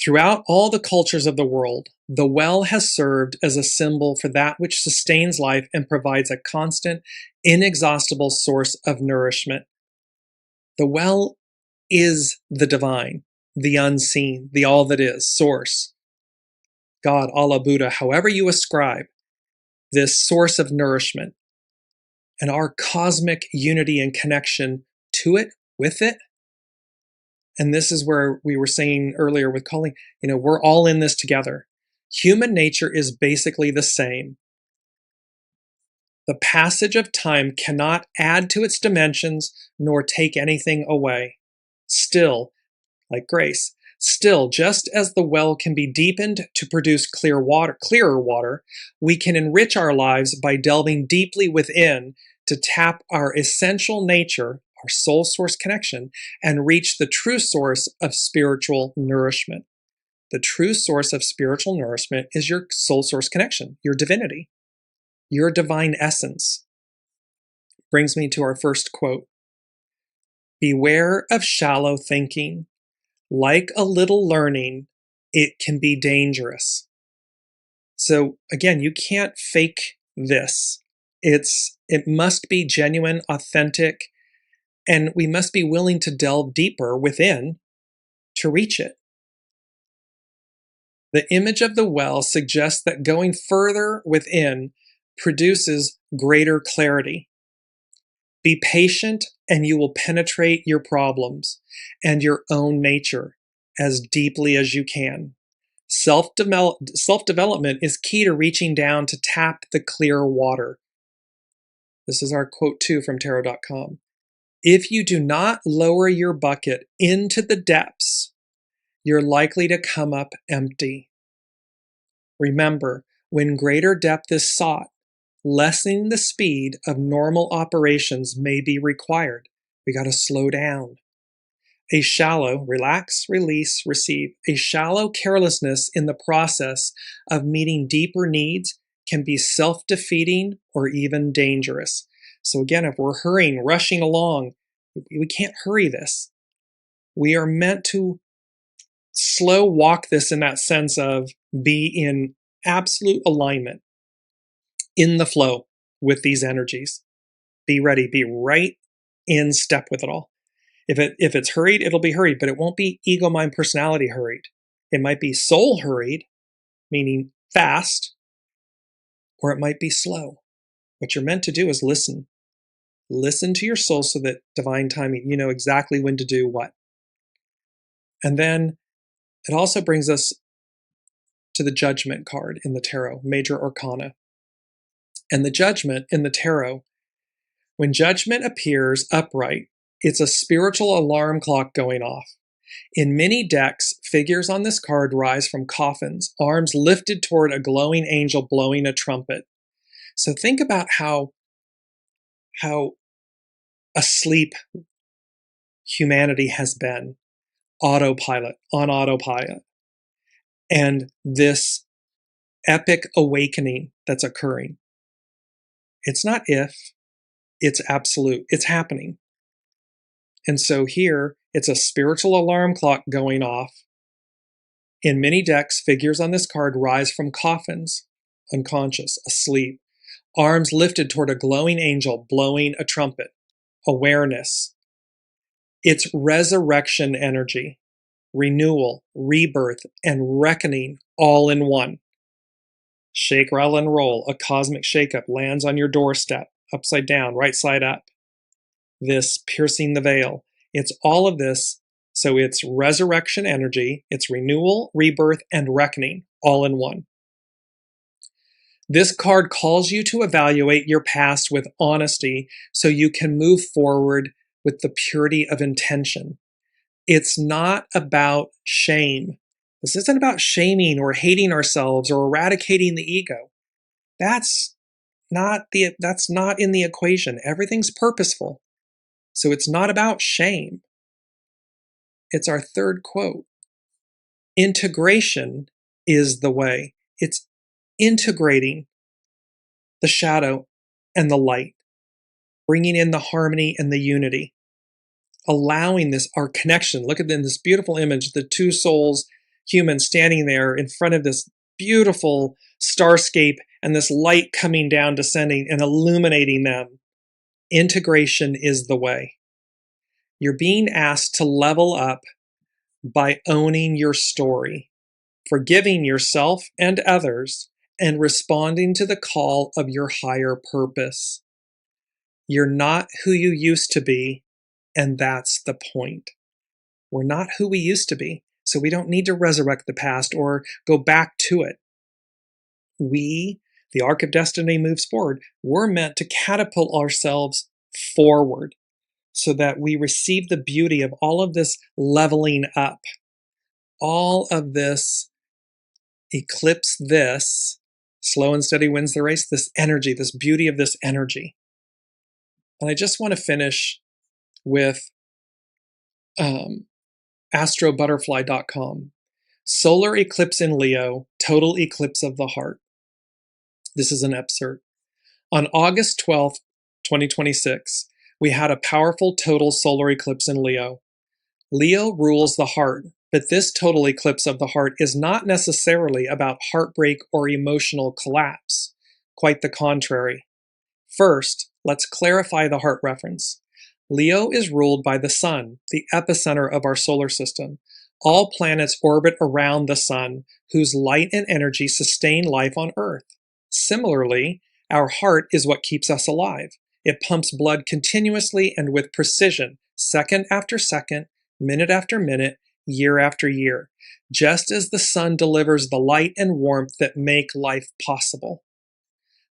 Throughout all the cultures of the world, the well has served as a symbol for that which sustains life and provides a constant, inexhaustible source of nourishment. The well is the divine, the unseen, the all that is, source. God, Allah, Buddha, however you ascribe this source of nourishment and our cosmic unity and connection to it, with it. And this is where we were saying earlier with Colleen, we're all in this together. Human nature is basically the same. The passage of time cannot add to its dimensions nor take anything away. Still, like grace, Still, just as the well can be deepened to produce clearer water, we can enrich our lives by delving deeply within to tap our essential nature, our soul source connection, and reach the true source of spiritual nourishment. The true source of spiritual nourishment is your soul source connection, your divinity, your divine essence. Brings me to our first quote. Beware of shallow thinking. Like a little learning, it can be dangerous. So again, you can't fake this. It must be genuine, authentic, and we must be willing to delve deeper within to reach it. The image of the well suggests that going further within produces greater clarity. Be patient and you will penetrate your problems and your own nature as deeply as you can. Self-development is key to reaching down to tap the clear water. This is our quote 2 from tarot.com. If you do not lower your bucket into the depths, you're likely to come up empty. Remember, when greater depth is sought, lessening the speed of normal operations may be required. We got to slow down. A shallow, relax, release, receive. A shallow carelessness in the process of meeting deeper needs can be self-defeating or even dangerous. So again, if we're hurrying, rushing along, we can't hurry this. We are meant to slow walk this in that sense of be in absolute alignment, in the flow with these energies. Be ready, be right in step with it all. If it's hurried, it'll be hurried, but it won't be ego, mind, personality hurried. It might be soul hurried, meaning fast, or it might be slow. What you're meant to do is listen. Listen to your soul so that divine timing, you know exactly when to do what. And then it also brings us to the Judgment card in the tarot, Major Arcana. And the Judgment in the tarot, when Judgment appears upright, it's a spiritual alarm clock going off. In many decks, figures on this card rise from coffins, arms lifted toward a glowing angel blowing a trumpet. So think about how asleep humanity has been, on autopilot. And this epic awakening that's occurring. It's not if, it's absolute. It's happening. And so here, it's a spiritual alarm clock going off. In many decks, figures on this card rise from coffins, unconscious, asleep, arms lifted toward a glowing angel blowing a trumpet, awareness. It's resurrection energy, renewal, rebirth, and reckoning all in one. Shake, rattle, and roll, a cosmic shakeup lands on your doorstep, upside down, right side up. This piercing the veil. It's all of this. So it's resurrection energy, it's renewal, rebirth, and reckoning all in one. This card calls you to evaluate your past with honesty so you can move forward with the purity of intention. It's not about shame. This isn't about shaming or hating ourselves or eradicating the ego. That's not in the equation. Everything's purposeful. So it's not about shame. It's our third quote. Integration is the way. It's integrating the shadow and the light, bringing in the harmony and the unity, allowing this, our connection. Look at this beautiful image, the two souls, humans standing there in front of this beautiful starscape and this light coming down, descending and illuminating them. Integration is the way. You're being asked to level up by owning your story, forgiving yourself and others, and responding to the call of your higher purpose. You're not who you used to be, and that's the point. We're not who we used to be, so we don't need to resurrect the past or go back to it. We, the arc of destiny moves forward. We're meant to catapult ourselves forward so that we receive the beauty of all of this leveling up. all of this eclipse, this slow and steady wins the race, this energy, this beauty of this energy. And I just want to finish with astrobutterfly.com. Solar eclipse in Leo, total eclipse of the heart. This is an excerpt. On August 12th, 2026, we had a powerful total solar eclipse in Leo. Leo rules the heart, but this total eclipse of the heart is not necessarily about heartbreak or emotional collapse. Quite the contrary. First, let's clarify the heart reference. Leo is ruled by the sun, the epicenter of our solar system. All planets orbit around the sun, whose light and energy sustain life on Earth. Similarly, our heart is what keeps us alive. It pumps blood continuously and with precision, second after second, minute after minute, year after year, just as the sun delivers the light and warmth that make life possible.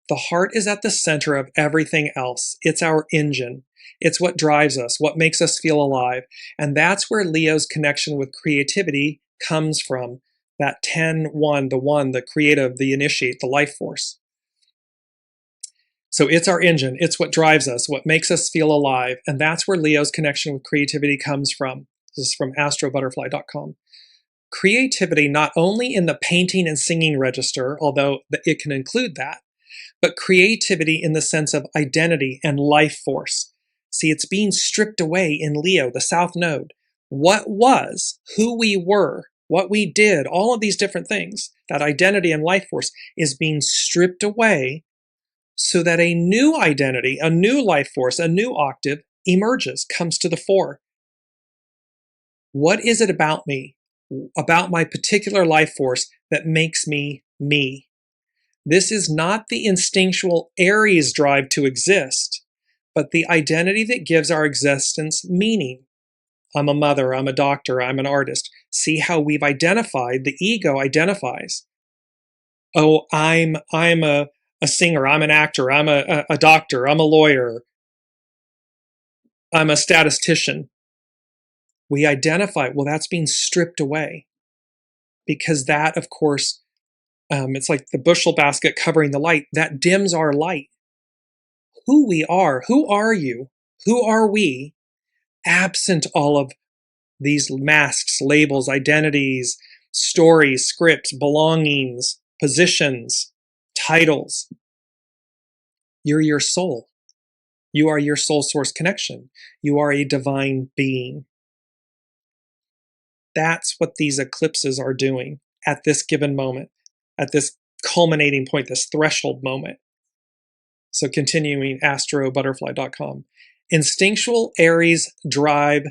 The heart is at the center of everything else. It's our engine. It's what drives us, what makes us feel alive. And that's where Leo's connection with creativity comes from. That 10-1, the creative, the initiate, the life force. So it's our engine. It's what drives us, what makes us feel alive. And that's where Leo's connection with creativity comes from. This is from astrobutterfly.com. Creativity not only in the painting and singing register, although it can include that, but creativity in the sense of identity and life force. See, it's being stripped away in Leo, the South Node. What was, who we were, what we did, all of these different things, that identity and life force is being stripped away so that a new identity, a new life force, a new octave emerges, comes to the fore. What is it about me, about my particular life force that makes me me? This is not the instinctual Aries drive to exist, but the identity that gives our existence meaning. I'm a mother, I'm a doctor, I'm an artist. See how we've identified, the ego identifies. Oh, I'm a singer, I'm an actor, I'm a doctor, I'm a lawyer, I'm a statistician. We identify, well, that's being stripped away. Because that, of course, it's like the bushel basket covering the light, that dims our light. Who we are, who are you, who are we, absent all of these masks, labels, identities, stories, scripts, belongings, positions, titles. You're your soul. You are your soul source connection. You are a divine being. That's what these eclipses are doing at this given moment, at this culminating point, this threshold moment. So continuing astrobutterfly.com. Instinctual Aries drive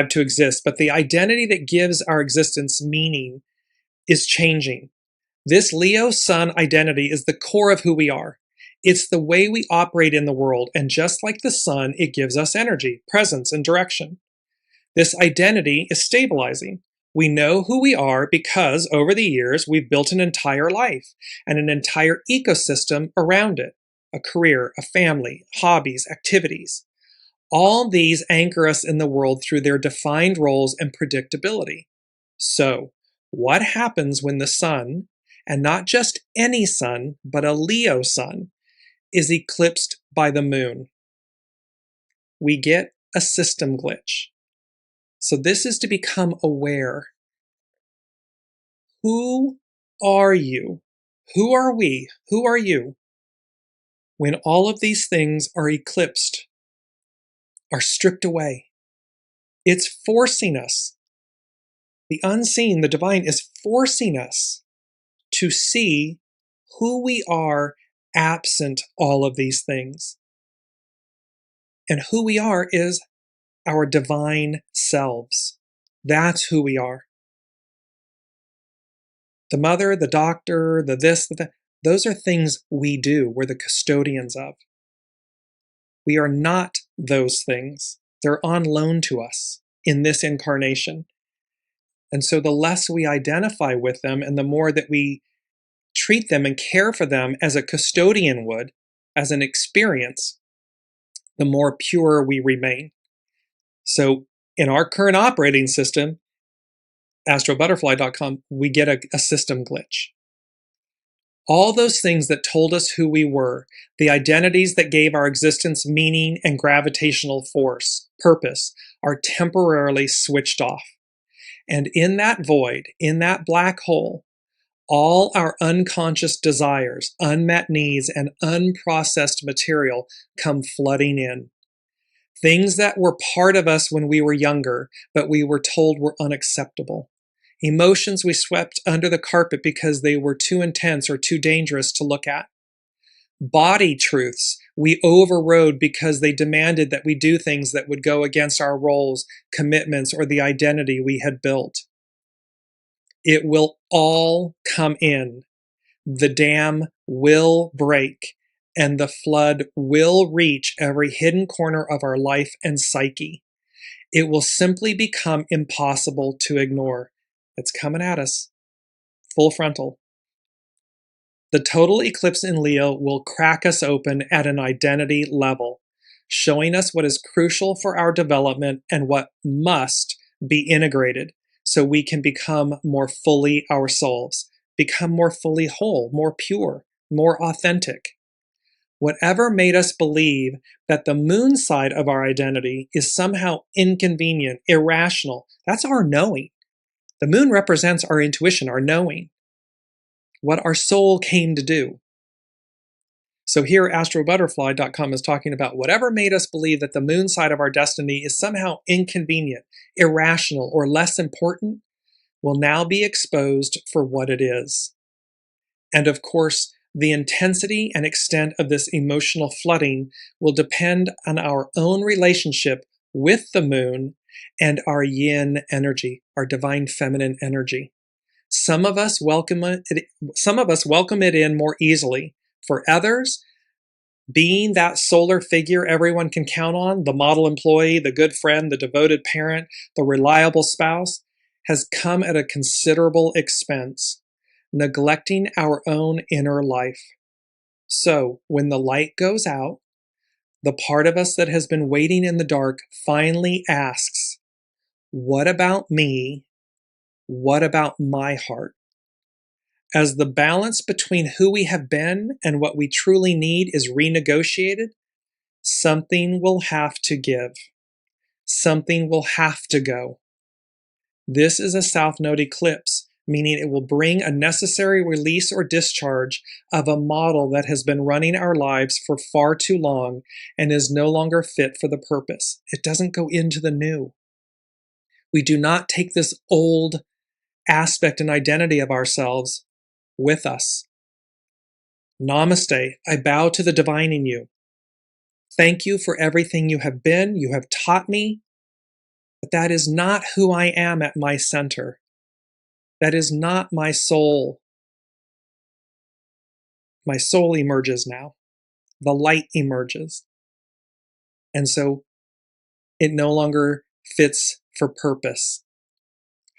to exist, but the identity that gives our existence meaning is changing. This Leo Sun identity is the core of who we are. It's the way we operate in the world, and just like the sun, it gives us energy, presence, and direction. This identity is stabilizing. We know who we are because over the years, we've built an entire life and an entire ecosystem around it. A career, a family, hobbies, activities. All these anchor us in the world through their defined roles and predictability. So, what happens when the sun, and not just any sun, but a Leo sun, is eclipsed by the moon? We get a system glitch. So this is to become aware. Who are you? Who are we? Who are you? When all of these things are eclipsed, are stripped away. It's forcing us. The unseen, the divine, is forcing us to see who we are absent all of these things. And who we are is our divine selves. That's who we are. The mother, the doctor, the this, the that, those are things we do. We're the custodians of. We are not those things. They're on loan to us in this incarnation. And so the less we identify with them and the more that we treat them and care for them as a custodian would, as an experience, the more pure we remain. So In our current operating system, astrobutterfly.com, we get a system glitch. All those things that told us who we were, the identities that gave our existence meaning and gravitational force, purpose, are temporarily switched off. And in that void, in that black hole, all our unconscious desires, unmet needs, and unprocessed material come flooding in. Things that were part of us when we were younger, but we were told were unacceptable. Emotions we swept under the carpet because they were too intense or too dangerous to look at. Body truths we overrode because they demanded that we do things that would go against our roles, commitments, or the identity we had built. It will all come in. The dam will break, and the flood will reach every hidden corner of our life and psyche. It will simply become impossible to ignore. It's coming at us, full frontal. The total eclipse in Leo will crack us open at an identity level, showing us what is crucial for our development and what must be integrated so we can become more fully ourselves, become more fully whole, more pure, more authentic. Whatever made us believe that the moon side of our identity is somehow inconvenient, irrational, that's our knowing. The moon represents our intuition, our knowing, what our soul came to do. So here, astrobutterfly.com is talking about whatever made us believe that the moon side of our destiny is somehow inconvenient, irrational, or less important will now be exposed for what it is. And of course, the intensity and extent of this emotional flooding will depend on our own relationship with the moon and our yin energy, our divine feminine energy. Some of us welcome it in more easily. For others, being that solar figure everyone can count on, the model employee, the good friend, the devoted parent, the reliable spouse, has come at a considerable expense, neglecting our own inner life. So, when the light goes out, the part of us that has been waiting in the dark finally asks, what about me? What about my heart? As the balance between who we have been and what we truly need is renegotiated, something will have to give. Something will have to go. This is a South Node eclipse, meaning it will bring a necessary release or discharge of a model that has been running our lives for far too long and is no longer fit for the purpose. It doesn't go into the new. We do not take this old aspect and identity of ourselves with us. Namaste. I bow to the divine in you. Thank you for everything you have been, you have taught me, but that is not who I am at my center. That is not my soul. My soul emerges now. The light emerges. And so it no longer fits for purpose.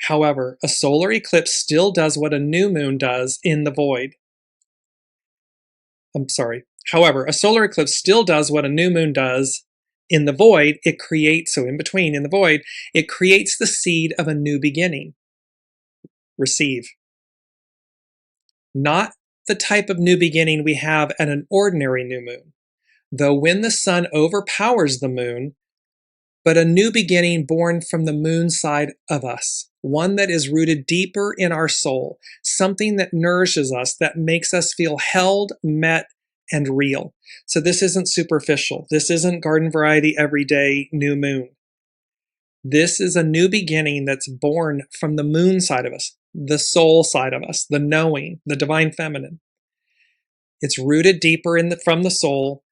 However, a solar eclipse still does what a new moon does in the void. However, a solar eclipse still does what a new moon does in the void. It creates, so in between, in the void, it creates the seed of a new beginning. Receive. Not the type of new beginning we have at an ordinary new moon, though when the sun overpowers the moon, but a new beginning born from the moon side of us, one that is rooted deeper in our soul, something that nourishes us, that makes us feel held, met, and real. So this isn't superficial. This isn't garden variety everyday new moon. This is a new beginning that's born from the moon side of us, the soul side of us, the knowing, the divine feminine. It's rooted deeper from the soul.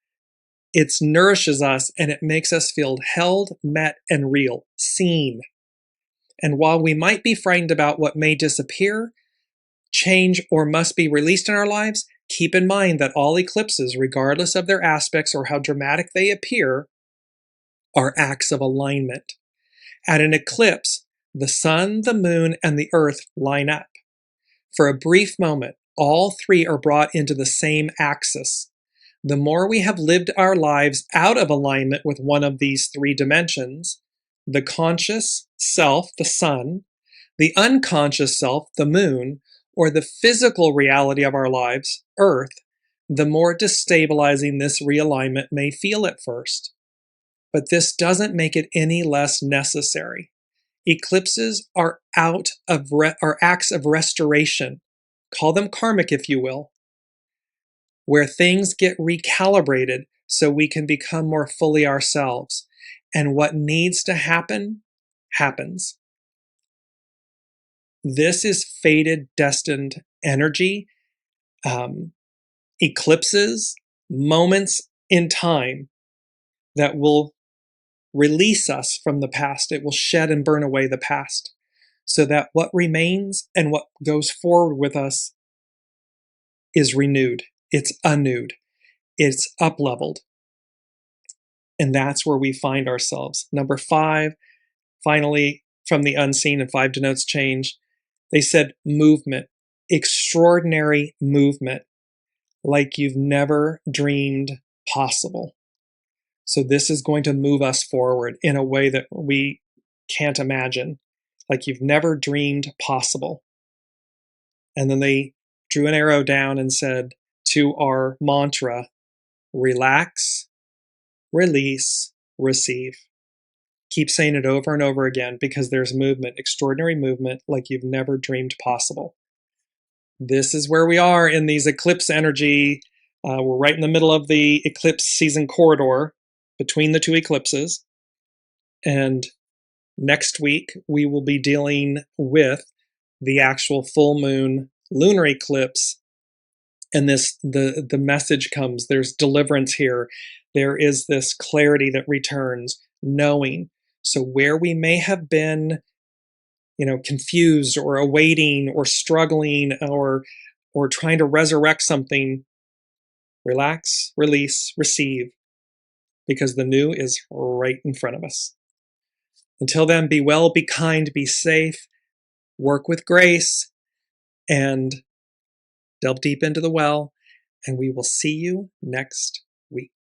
It nourishes us and it makes us feel held, met, and real, seen. And while we might be frightened about what may disappear, change, or must be released in our lives, keep in mind that all eclipses, regardless of their aspects or how dramatic they appear, are acts of alignment. At an eclipse, the sun, the moon, and the earth line up. For a brief moment, all three are brought into the same axis. The more we have lived our lives out of alignment with one of these three dimensions, the conscious self, the sun, the unconscious self, the moon, or the physical reality of our lives, Earth, the more destabilizing this realignment may feel at first. But this doesn't make it any less necessary. Eclipses are acts of restoration. Call them karmic, if you will, where things get recalibrated so we can become more fully ourselves. And what needs to happen, happens. This is fated, destined energy, eclipses, moments in time that will release us from the past. It will shed and burn away the past so that what remains and what goes forward with us is renewed. It's anew. It's up-leveled. And that's where we find ourselves. Number 5, finally, from the unseen, and 5 denotes change. They said movement, extraordinary movement, like you've never dreamed possible. So this is going to move us forward in a way that we can't imagine, like you've never dreamed possible. And then they drew an arrow down and said to our mantra, relax, release, receive. Keep saying it over and over again because there's movement, extraordinary movement, like you've never dreamed possible. This is where we are in these eclipse energy. We're right in the middle of the eclipse season corridor between the two eclipses. And next week, we will be dealing with the actual full moon lunar eclipse. And the message comes, there's deliverance here. There is this clarity that returns, knowing. So where we may have been, confused or awaiting or struggling or trying to resurrect something, relax, release, receive, because the new is right in front of us. Until then, be well, be kind, be safe, work with grace, and delve deep into the well, and we will see you next week.